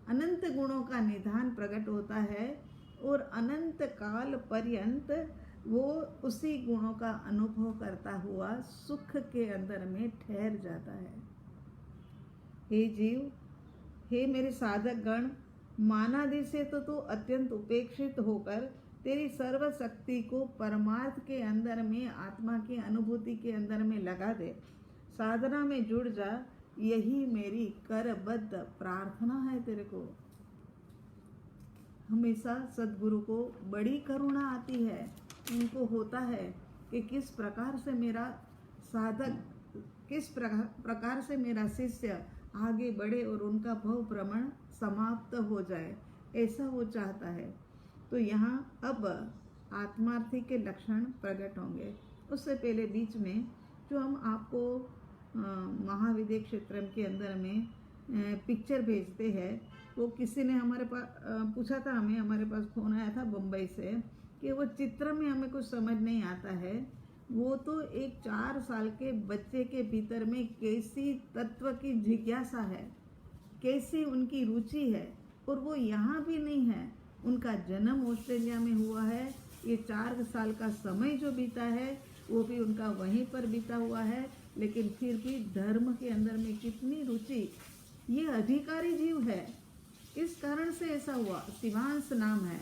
अनंत गुणों का निधान प्रकट होता है और अनंत काल पर्यंत वो उसी गुणों का अनुभव करता हुआ सुख के अंदर में ठहर जाता है। हे जीव, हे मेरे साधक गण, मानादि से तो तू अत्यंत उपेक्षित होकर तेरी सर्व शक्ति को परमार्थ के अंदर में, आत्मा की अनुभूति के अंदर में लगा दे, साधना में जुड़ जा। यही मेरी करबद्ध प्रार्थना है तेरे को। हमेशा सद्गुरु को बड़ी करुणा आती है, उनको होता है कि किस प्रकार से मेरा साधक, किस प्रकार से मेरा शिष्य आगे बढ़े और उनका भव भ्रमण समाप्त हो जाए, ऐसा वो चाहता है। तो यहाँ अब आत्मार्थी के लक्षण प्रकट होंगे। उससे पहले बीच में जो हम आपको महाविद्या क्षेत्र के अंदर में पिक्चर भेजते हैं, वो किसी ने हमारे पास पूछा था, हमारे पास फोन आया था बम्बई से कि वो चित्र में हमें कुछ समझ नहीं आता है। वो तो एक 4 साल के बच्चे के भीतर में कैसी तत्व की जिज्ञासा है, कैसी उनकी रुचि है, और वो यहाँ भी नहीं है। उनका जन्म ऑस्ट्रेलिया में हुआ है, ये 4 साल का समय जो बीता है वो भी उनका वहीं पर बीता हुआ है, लेकिन फिर भी धर्म के अंदर में कितनी रुचि। ये अधिकारी जीव है, इस कारण से ऐसा हुआ। शिवांश नाम है,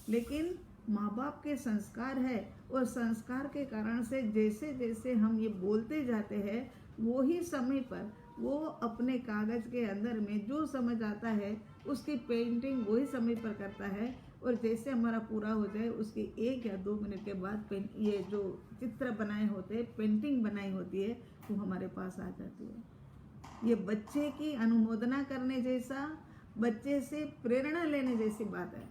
लेकिन माँ बाप के संस्कार है, और संस्कार के कारण से जैसे जैसे हम ये बोलते जाते हैं, वो ही समय पर वो अपने कागज के अंदर में जो समझ आता है उसकी पेंटिंग वही समय पर करता है। और जैसे हमारा पूरा हो जाए उसके 1 या 2 मिनट के बाद ये जो चित्र बनाए होते हैं, पेंटिंग बनाई होती है, वो हमारे पास आ जाती है। ये बच्चे की अनुमोदना करने जैसा, बच्चे से प्रेरणा लेने जैसी बात है।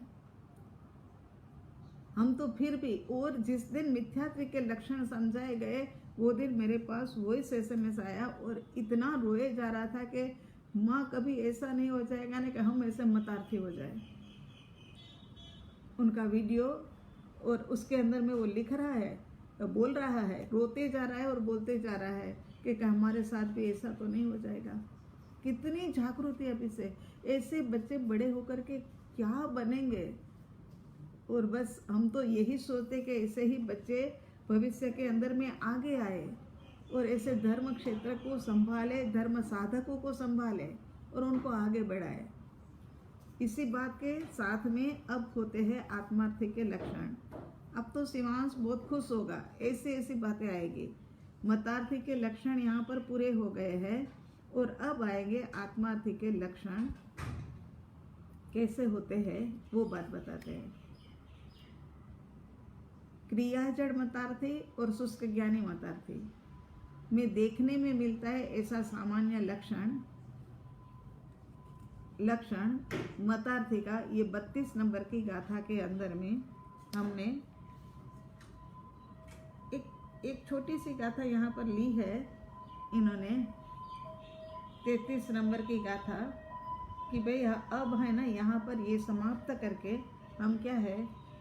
हम तो फिर भी, और जिस दिन मिथ्यात्व के लक्षण समझाए गए वो दिन मेरे पास वॉइस SMS आया और इतना रोए जा रहा था कि माँ कभी ऐसा नहीं हो जाएगा ना कि हम ऐसे मतार्थी हो जाए। उनका वीडियो और उसके अंदर में वो लिख रहा है, बोल रहा है, रोते जा रहा है और बोलते जा रहा है कि हमारे साथ भी ऐसा तो नहीं हो जाएगा। कितनी जागृति अभी से। ऐसे बच्चे बड़े होकर के क्या बनेंगे। और बस हम तो यही सोचते कि ऐसे ही बच्चे भविष्य के अंदर में आगे आए और ऐसे धर्म क्षेत्र को संभाले, धर्म साधकों को संभाले और उनको आगे बढ़ाए। इसी बात के साथ में अब होते हैं आत्मार्थी के लक्षण। अब तो शिवांश बहुत खुश होगा, ऐसी ऐसी बातें आएगी। मतार्थी के लक्षण यहाँ पर पूरे हो गए हैं और अब आएंगे आत्मार्थी के लक्षण कैसे होते हैं वो बात बताते हैं। क्रिया जड़ मतार्थी और शुष्क ज्ञानी मतार्थी में देखने में मिलता है ऐसा सामान्य लक्षण मतार्थी का। ये 32 नंबर की गाथा के अंदर में हमने एक छोटी सी गाथा यहाँ पर ली है इन्होंने, 33 नंबर की गाथा, कि भाई अब है ना यहाँ पर ये समाप्त करके हम क्या है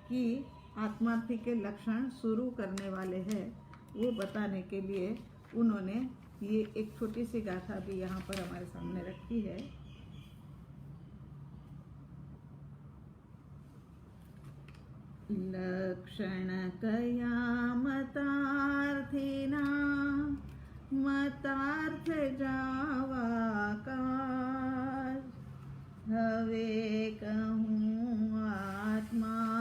कि आत्मार्थी के लक्षण शुरू करने वाले हैं। वो बताने के लिए उन्होंने ये एक छोटी सी गाथा भी यहाँ पर हमारे सामने रखी है। लक्षण कया मतार्थिना मतार्थ जावा काज, हवे कहूँ आत्मार्थिना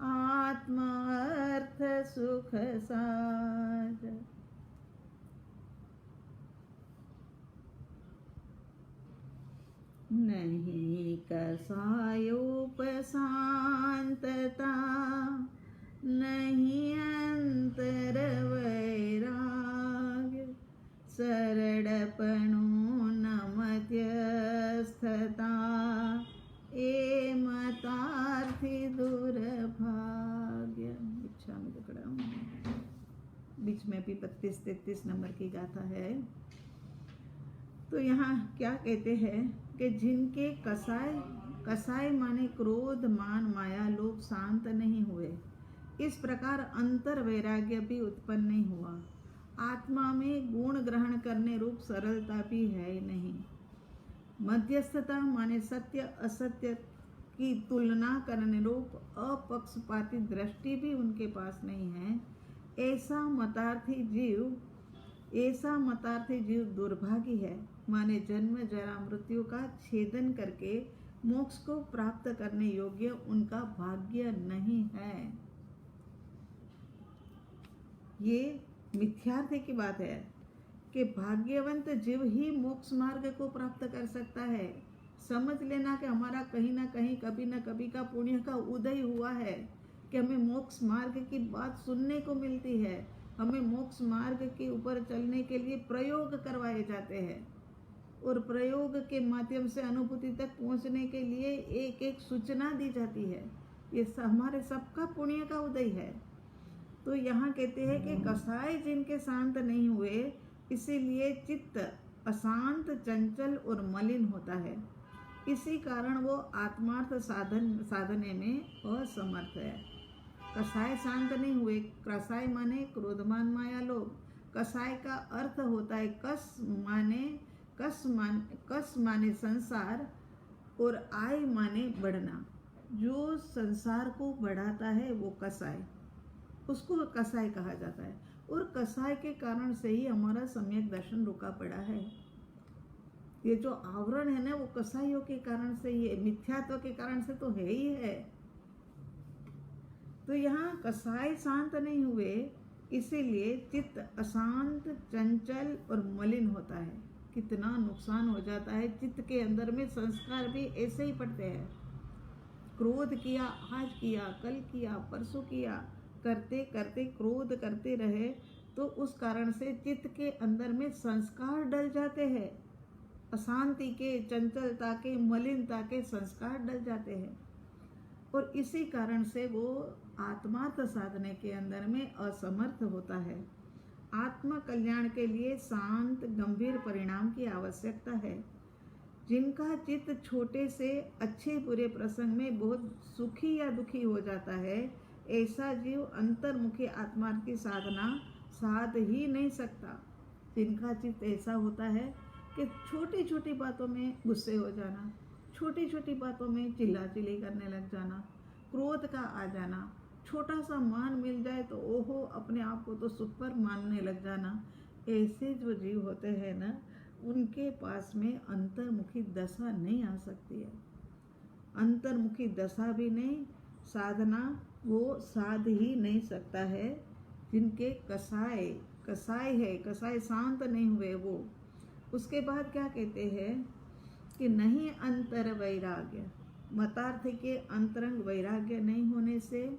आत्मार्थ सुख साज। नहीं कसायोपशांतता, नहीं अंतर वैराग्य, सरड़पणो न मध्यस्थता, ए मतार्थी दुर्भाग्य। इच्छा में पकड़ा हूँ, बीच में भी 32-33 नंबर की गाथा है। तो यहाँ क्या कहते हैं कि जिनके कसाय माने क्रोध मान माया लोभ शांत नहीं हुए, इस प्रकार अंतर वैराग्य भी उत्पन्न नहीं हुआ, आत्मा में गुण ग्रहण करने रूप सरलता भी है नहीं, मध्यस्थता माने सत्य असत्य की तुलना करने रूप अपक्षपाती दृष्टि भी उनके पास नहीं है, ऐसा मतार्थी जीव दुर्भागी है। माने जन्म जरा मृत्यु का छेदन करके मोक्ष को प्राप्त करने योग्य उनका भाग्य नहीं है। ये मिथ्यार्थी की बात है कि भाग्यवंत जीव ही मोक्ष मार्ग को प्राप्त कर सकता है। समझ लेना कि हमारा कहीं ना कहीं कभी ना कभी का पुण्य का उदय हुआ है कि हमें मोक्ष मार्ग की बात सुनने को मिलती है, हमें मोक्ष मार्ग के ऊपर चलने के लिए प्रयोग करवाए जाते हैं और प्रयोग के माध्यम से अनुभूति तक पहुंचने के लिए एक एक सूचना दी जाती है। ये हमारे सबका पुण्य का उदय है। तो यहाँ कहते हैं कि कसाय जिनके शांत नहीं हुए, इसीलिए चित्त अशांत चंचल और मलिन होता है, इसी कारण वो आत्मार्थ साधने में असमर्थ है। कसाय शांत नहीं हुए, कसाय माने क्रोधमान माया लोभ, कसाय का अर्थ होता है कस माने संसार और आय माने बढ़ना। जो संसार को बढ़ाता है वो कसाय, उसको कसाय कहा जाता है। और कसाय के कारण से ही हमारा सम्यक दर्शन रुका पड़ा है। ये जो आवरण है ना वो कसाइयों के कारण से, ये मिथ्यात्व के कारण से तो है ही है। तो यहाँ कसाय शांत नहीं हुए, इसीलिए चित्त अशांत चंचल और मलिन होता है। कितना नुकसान हो जाता है चित्त के अंदर में। संस्कार भी ऐसे ही पड़ते हैं। क्रोध किया, आज किया, कल किया, परसों किया, करते करते क्रोध करते रहे तो उस कारण से चित्त के अंदर में संस्कार डल जाते हैं। अशांति के, चंचलता के, मलिनता के संस्कार डल जाते हैं और इसी कारण से वो आत्मार्थ साधने के अंदर में असमर्थ होता है। आत्म कल्याण के लिए शांत गंभीर परिणाम की आवश्यकता है। जिनका चित्त छोटे से अच्छे बुरे प्रसंग में बहुत सुखी या दुखी हो जाता है, ऐसा जीव अंतर्मुखी आत्मा की साधना साध ही नहीं सकता। जिनका चित्त ऐसा होता है कि छोटी छोटी बातों में गुस्से हो जाना, छोटी छोटी बातों में चिल्लाचिल्ली करने लग जाना, क्रोध का आ जाना, छोटा सा मान मिल जाए तो ओहो अपने आप को तो सुपर मानने लग जाना, ऐसे जो जीव होते हैं ना, उनके पास में अंतर्मुखी दशा नहीं आ सकती है। अंतर्मुखी दशा भी नहीं, साधना वो साध ही नहीं सकता है। जिनके कसाय शांत नहीं हुए वो। उसके बाद क्या कहते हैं कि नहीं अंतर वैराग्य, मतार्थ के अंतरंग वैराग्य नहीं होने से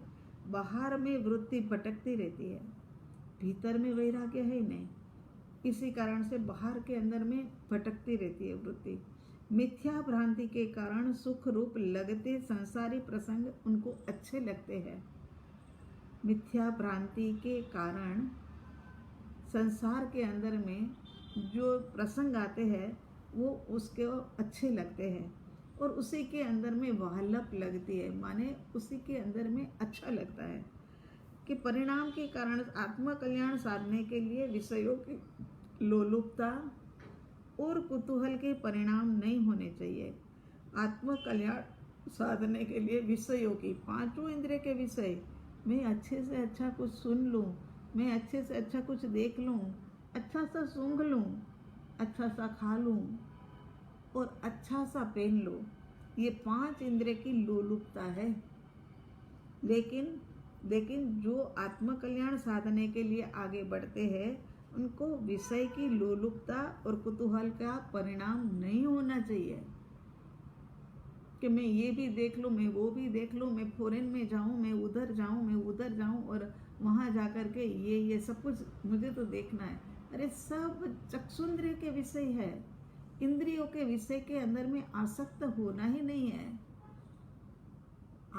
बाहर में वृत्ति भटकती रहती है, भीतर में वैराग्य है ही नहीं, इसी कारण से बाहर के अंदर में भटकती रहती है वृत्ति। मिथ्या भ्रांति के कारण सुख रूप लगते संसारी प्रसंग उनको अच्छे लगते हैं। मिथ्या भ्रांति के कारण संसार के अंदर में जो प्रसंग आते हैं वो उसके अच्छे लगते हैं और उसी के अंदर में वाहलप लगती है, माने उसी के अंदर में अच्छा लगता है। कि परिणाम के कारण आत्म कल्याण साधने के लिए विषयों की लोलुपता और कुतूहल के परिणाम नहीं होने चाहिए। आत्म कल्याण साधने के लिए विषयों की, पांचों इंद्रिय के विषय, मैं अच्छे से अच्छा कुछ सुन लूँ, मैं अच्छे से अच्छा कुछ देख लूँ, अच्छा सा सूंघ लूँ, अच्छा सा खा लूँ और अच्छा सा पहन लूँ, ये 5 इंद्रिय की लोलुपता है। लेकिन जो आत्म कल्याण साधने के लिए आगे बढ़ते हैं उनको विषय की लोलुपता और कुतूहल का परिणाम नहीं होना चाहिए कि मैं ये भी देख लूँ, मैं वो भी देख लूँ, मैं फॉरेन में जाऊँ, मैं उधर जाऊँ और वहाँ जा कर के ये सब कुछ मुझे तो देखना है। अरे सब चक्षुन्द्रिय के विषय है, इंद्रियों के विषय के अंदर में आसक्त होना ही नहीं है।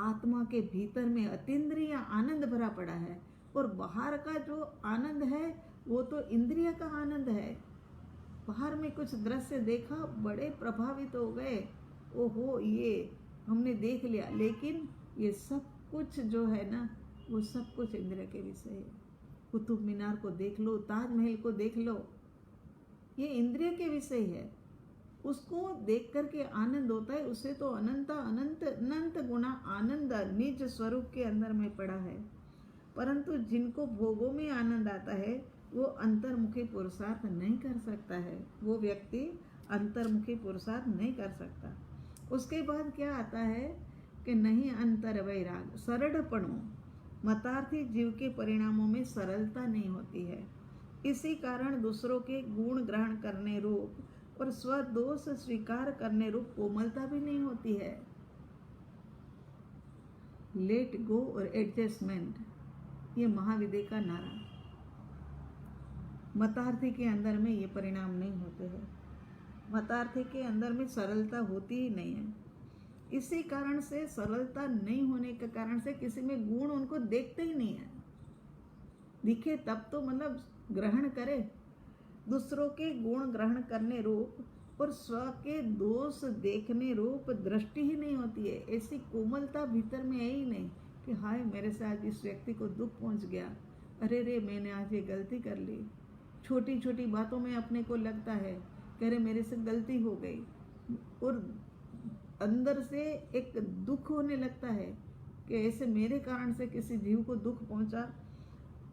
आत्मा के भीतर में अतीन्द्रिय आनंद भरा पड़ा है और बाहर का जो आनंद है वो तो इंद्रिय का आनंद है। बाहर में कुछ दृश्य देखा, बड़े प्रभावित हो गए, ओहो ये हमने देख लिया, लेकिन ये सब कुछ जो है ना वो सब कुछ इंद्रिय के विषय है। कुतुब मीनार को देख लो, ताजमहल को देख लो, ये इंद्रिय के विषय है। उसको देख करके आनंद होता है, उसे तो अनंत गुना आनंद निज स्वरूप के अंदर में पड़ा है। परंतु जिनको भोगों में आनंद आता है वो अंतर्मुखी पुरुषार्थ नहीं कर सकता है, वो व्यक्ति अंतर्मुखी पुरुषार्थ नहीं कर सकता। उसके बाद क्या आता है कि नहीं अंतर वैराग, सरलपणु, मतार्थी जीव के परिणामों में सरलता नहीं होती है। इसी कारण दूसरों के गुण ग्रहण करने रूप और स्वदोष स्वीकार करने रूप कोमलता भी नहीं होती है। लेट गो और एडजस्टमेंट, ये महाविद्य का नारा। मतार्थी के अंदर में ये परिणाम नहीं होते हैं, मतार्थी के अंदर में सरलता होती ही नहीं है। इसी कारण से सरलता नहीं होने के कारण से किसी में गुण उनको देखते ही नहीं है। दिखे तब तो मतलब ग्रहण करे, दूसरों के गुण ग्रहण करने रूप और स्व के दोष देखने रूप दृष्टि ही नहीं होती है। ऐसी कोमलता भीतर में है ही नहीं कि हाय मेरे से आज इस व्यक्ति को दुख पहुंच गया, अरे रे मैंने आज ये गलती कर ली। छोटी छोटी बातों में अपने को लगता है कि अरे मेरे से गलती हो गई और अंदर से एक दुख होने लगता है कि ऐसे मेरे कारण से किसी जीव को दुख पहुंचा।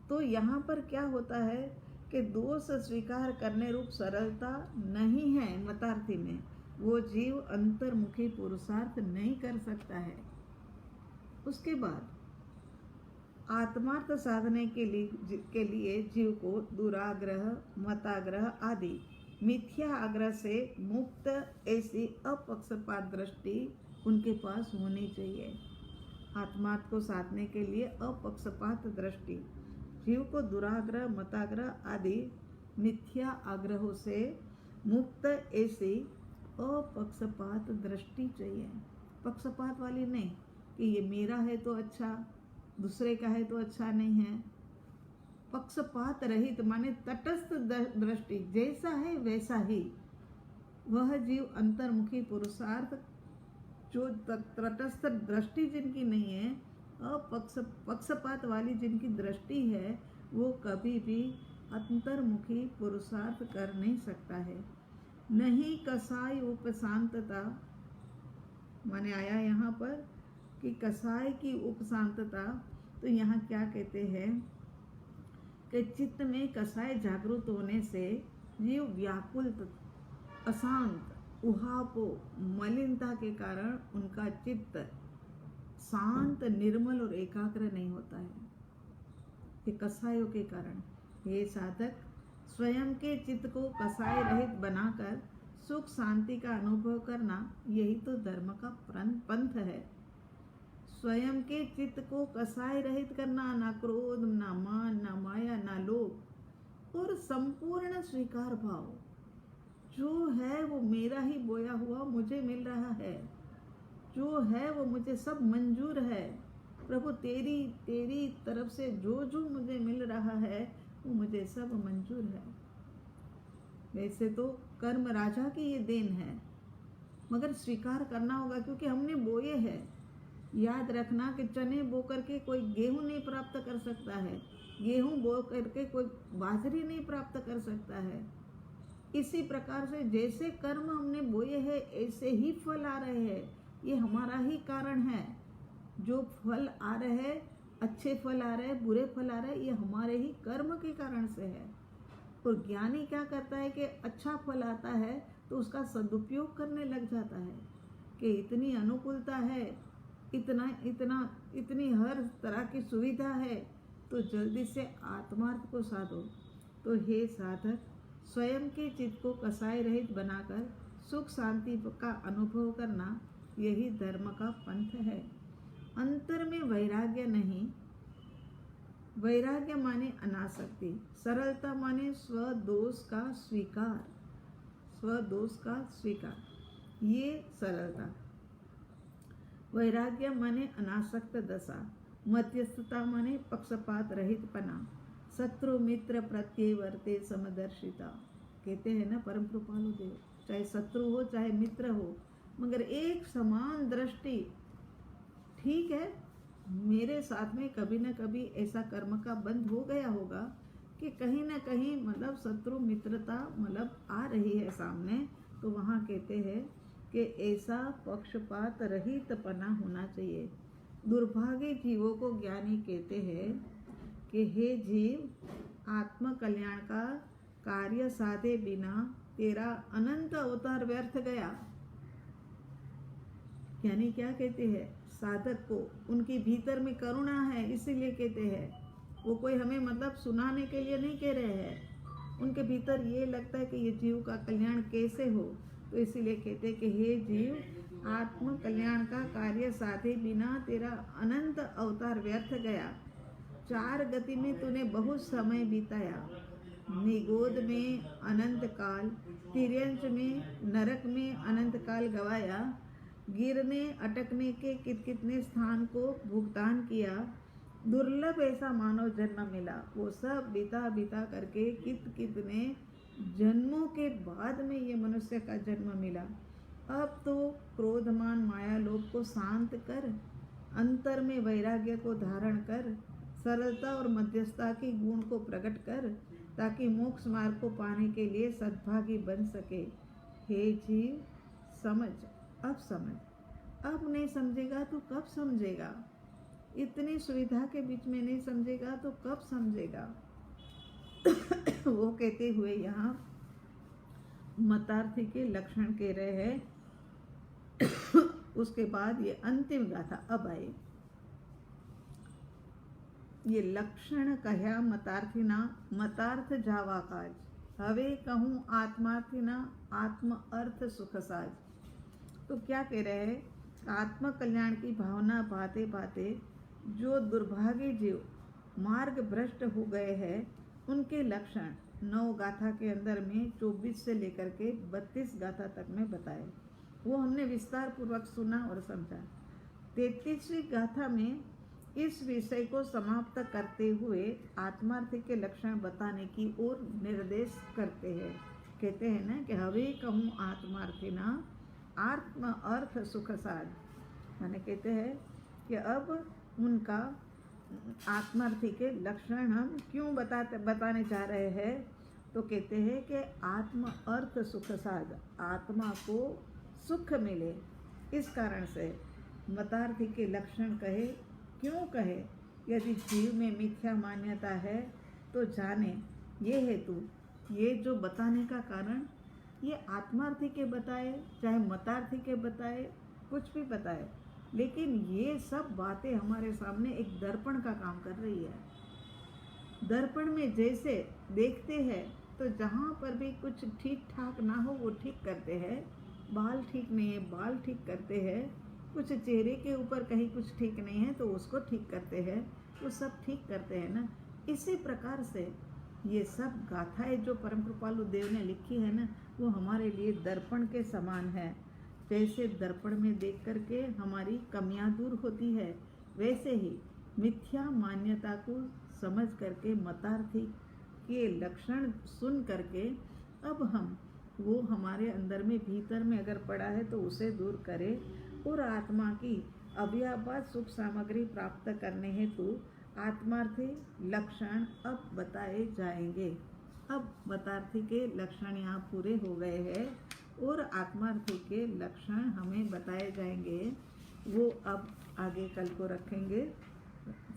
तो यहाँ पर क्या होता है कि दोष स्वीकार करने रूप सरलता नहीं है मतार्थी में, वो जीव अंतर्मुखी पुरुषार्थ नहीं कर सकता है। उसके बाद आत्मार्थ साधने के लिए जीव को दुराग्रह, मताग्रह आदि मिथ्या आग्रह से मुक्त ऐसी अपक्षपात दृष्टि उनके पास होनी चाहिए। आत्मार्थ को साधने के लिए अपक्षपात दृष्टि, जीव को दुराग्रह, मताग्रह आदि मिथ्या आग्रहों से मुक्त ऐसी अपक्षपात दृष्टि चाहिए। पक्षपात वाली नहीं कि ये मेरा है तो अच्छा, दूसरे का है तो अच्छा नहीं है, पक्षपात रहित माने तटस्थ दृष्टि, जैसा है वैसा ही वह जीव अंतर्मुखी पुरुषार्थ, जो तटस्थ दृष्टि जिनकी नहीं है, पक्षपात वाली जिनकी दृष्टि है, वो कभी भी अंतर्मुखी पुरुषार्थ कर नहीं सकता है। नहीं कसाय उपशांतता, माने आया यहाँ पर कि कसाय की उपशांतता, तो यहाँ क्या कहते हैं कि चित्त में कसाय जागृत होने से जीव व्याकुल, अशांत, उहापो, मलिनता के कारण उनका चित्त शांत, निर्मल और एकाग्र नहीं होता है, ये कसायों के कारण। ये साधक स्वयं के चित्त को कसाय रहित बनाकर सुख शांति का अनुभव करना, यही तो धर्म का पंथ है। स्वयं के चित्त को कसाय रहित करना, ना क्रोध, ना मान, ना माया, ना लोभ, और संपूर्ण स्वीकार भाव, जो है वो मेरा ही बोया हुआ मुझे मिल रहा है, जो है वो मुझे सब मंजूर है। प्रभु तेरी तरफ से जो जो मुझे मिल रहा है वो मुझे सब मंजूर है। वैसे तो कर्म राजा की ये देन है, मगर स्वीकार करना होगा, क्योंकि हमने बोए हैं। याद रखना कि चने बो करके कोई गेहूं नहीं प्राप्त कर सकता है, गेहूं बो करके कोई बाजरी नहीं प्राप्त कर सकता है। इसी प्रकार से जैसे कर्म हमने बोए हैं ऐसे ही फल आ रहे हैं, ये हमारा ही कारण है। जो फल आ रहे हैं, अच्छे फल आ रहे हैं, बुरे फल आ रहे हैं, ये हमारे ही कर्म के कारण से है। और ज्ञानी क्या करता है कि अच्छा फल आता है तो उसका सदुपयोग करने लग जाता है कि इतनी अनुकूलता है, इतनी हर तरह की सुविधा है, तो जल्दी से आत्मार्थ को साधो। तो हे साधक, स्वयं के चित्त को कसाय रहित बनाकर सुख शांति का अनुभव करना, यही धर्म का पंथ है। अंतर में वैराग्य नहीं, वैराग्य माने अनासक्ति, सरलता माने स्वदोष का स्वीकार, स्वदोष का स्वीकार, ये सरलता। वैराग्य माने अनासक्त दशा, मध्यस्थता माने पक्षपात रहित पना, शत्रु मित्र प्रत्यय वर्ते समदर्शिता। कहते हैं ना परम कृपालु देव, चाहे शत्रु हो चाहे मित्र हो, मगर एक समान दृष्टि। ठीक है, मेरे साथ में कभी न कभी ऐसा कर्म का बंध हो गया होगा कि कहीं न कहीं मतलब शत्रु मित्रता मतलब आ रही है सामने, तो वहाँ कहते हैं कि ऐसा पक्षपात रहित पना होना चाहिए। दुर्भाग्य जीवों को ज्ञानी कहते हैं कि हे जीव, आत्म कल्याण का कार्य साधे बिना तेरा अनंत अवतार व्यर्थ गया। यानी क्या कहते हैं, साधक को उनकी भीतर में करुणा है, इसीलिए कहते हैं। वो कोई हमें मतलब सुनाने के लिए नहीं कह रहे हैं, उनके भीतर ये लगता है कि ये जीव का कल्याण कैसे हो, तो इसीलिए कहते हैं कि हे जीव, आत्म कल्याण का कार्य साधे बिना तेरा अनंत अवतार व्यर्थ गया। चार गति में तूने बहुत समय बिताया, निगोद में अनंत काल, तिर्यंच में नरक में अनंत काल गवाया, गिरने अटकने के कितने स्थान को भुगतान किया, दुर्लभ ऐसा मानव जन्म मिला। वो सब बिता करके कितने जन्मों के बाद में ये मनुष्य का जन्म मिला। अब तो क्रोधमान माया लोभ को शांत कर, अंतर में वैराग्य को धारण कर, सरलता और मध्यस्थता की गुण को प्रकट कर, ताकि मोक्ष मार्ग को पाने के लिए सद्भागी बन सके। हे जीव, समझ, अब समझ। अब नहीं समझेगा तो कब समझेगा? इतनी सुविधा के बीच में नहीं समझेगा तो कब समझेगा? वो कहते हुए यहाँ मतार्थी के लक्षण कह रहे हैं। उसके बाद ये अंतिम गाथा अब आए। ये लक्षण कह्या मतार्थीना, मतार्थ जावा काज, हवे कहूँ आत्मार्थीना, आत्म अर्थ सुख साज। तो क्या कह रहे हैं, आत्म कल्याण की भावना पाते पाते जो दुर्भाग्य जीव मार्ग भ्रष्ट हो गए हैं, उनके लक्षण 9 गाथा के अंदर में 24 से लेकर के 32 गाथा तक में बताए। वो हमने विस्तार पूर्वक सुना और समझा। 33वीं गाथा में इस विषय को समाप्त करते हुए आत्मार्थी के लक्षण बताने की ओर निर्देश करते हैं। कहते हैं ना कि हवे कहूँ आत्मार्थी ना आत्म अर्थ सुख साध। माने कहते हैं कि अब उनका आत्मार्थी के लक्षण हम क्यों बताने जा रहे हैं, तो कहते हैं कि आत्म अर्थ सुख साध, आत्मा को सुख मिले, इस कारण से मतार्थी के लक्षण कहे। क्यों कहे? यदि जीव में मिथ्या मान्यता है तो जाने ये हेतु, ये जो बताने का कारण, ये आत्मार्थी के बताए चाहे मतार्थी के बताए, कुछ भी बताए, लेकिन ये सब बातें हमारे सामने एक दर्पण का काम कर रही है। दर्पण में जैसे देखते हैं तो जहाँ पर भी कुछ ठीक ठाक ना हो वो ठीक करते हैं, बाल ठीक नहीं है बाल ठीक करते हैं, कुछ चेहरे के ऊपर कहीं कुछ ठीक नहीं है तो उसको ठीक करते हैं, वो सब ठीक करते हैं ना। इसी प्रकार से ये सब गाथाएं जो परम कृपालु देव ने लिखी है ना, वो हमारे लिए दर्पण के समान है। जैसे दर्पण में देख करके हमारी कमियां दूर होती है, वैसे ही मिथ्या मान्यता को समझ करके मतार्थी के लक्षण सुन करके अब हम वो हमारे अंदर में भीतर में अगर पड़ा है तो उसे दूर करें और आत्मा की अव्यापात सुख सामग्री प्राप्त करने हेतु आत्मार्थी लक्षण अब बताए जाएंगे। अब मतार्थी के लक्षण यहाँ पूरे हो गए हैं और आत्मार्थी के लक्षण हमें बताए जाएंगे। वो अब आगे कल को रखेंगे,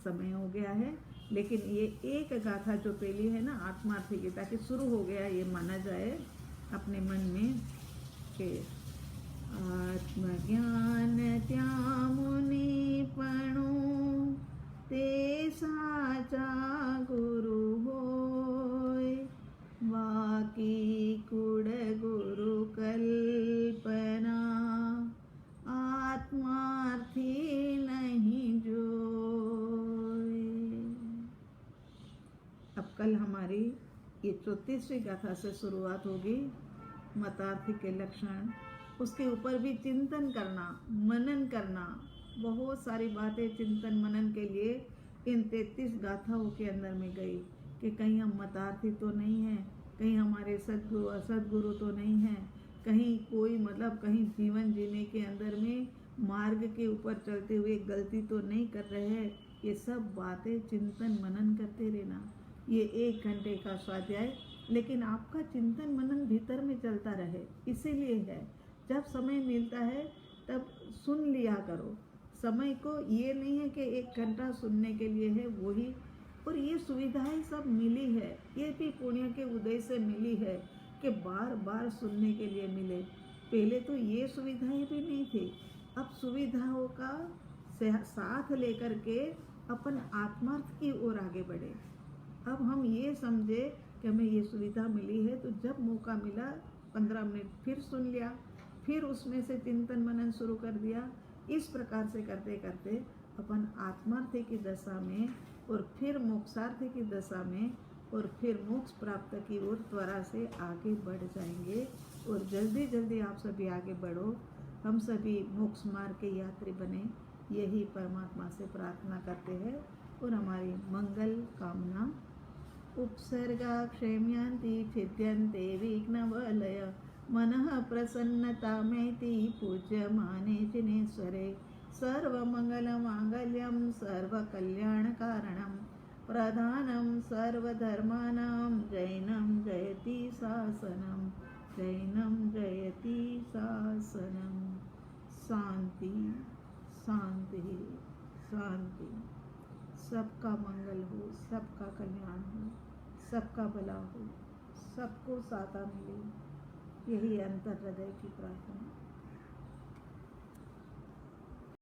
समय हो गया है। लेकिन ये एक गाथा जो पहली है ना आत्मार्थी की, ताकि शुरू हो गया ये माना जाए अपने मन में कि आत्मज्ञान त्यामुनि पणु ते साचा गुरु होय, बाकी कुड़ गुरु कल्पना आत्मार्थी नहीं जोय। अब कल हमारी ये 34वीं गाथा से शुरुआत होगी, मतार्थी के लक्षण, उसके ऊपर भी चिंतन करना, मनन करना। बहुत सारी बातें चिंतन मनन के लिए इन 33 गाथाओं के अंदर में गई कि कहीं हम मतार्थी तो नहीं हैं, कहीं हमारे सद्गुरु असद्गुरु तो नहीं हैं, कहीं कोई मतलब कहीं जीवन जीने के अंदर में मार्ग के ऊपर चलते हुए गलती तो नहीं कर रहे हैं। ये सब बातें चिंतन मनन करते रहना। ये 1 घंटे का स्वाध्याय, लेकिन आपका चिंतन मनन भीतर में चलता रहे, इसीलिए है। जब समय मिलता है तब सुन लिया करो। समय को ये नहीं है कि 1 घंटा सुनने के लिए है वही, और ये सुविधाएं सब मिली है, ये भी पुण्य के उदय से मिली है कि बार बार सुनने के लिए मिले। पहले तो ये सुविधाएं भी नहीं थी। अब सुविधाओं का साथ लेकर के अपन आत्मार्थ की ओर आगे बढ़े। अब हम ये समझे कि हमें ये सुविधा मिली है तो जब मौका मिला 15 मिनट फिर सुन लिया, फिर उसमें से चिंतन मनन शुरू कर दिया। इस प्रकार से करते करते अपन आत्मार्थी की दशा में और फिर मोक्षार्थी की दशा में और फिर मोक्ष प्राप्त की ओर त्वरा से आगे बढ़ जाएंगे। और जल्दी जल्दी आप सभी आगे बढ़ो, हम सभी मोक्ष मार्ग के यात्री बने, यही परमात्मा से प्रार्थना करते हैं और हमारी मंगल कामना। उपसर्गा क्षेम्यन्ति छिद्यन्ते विघ्नवलय, मनः प्रसन्नता मेति पूज्यमाने जिनेश्वरे। सर्वमङ्गलमाङ्गल्यं सर्वकल्याणकारणं प्रधानं सर्वधर्माणां जैनं जयति शासनं, जैनं जयति शासनं। शांति शांति शांति। सबका मंगल हो, सबका कल्याण हो, सबका भला हो, सबको साता मिले, यही अंतर हृदय की प्रार्थना।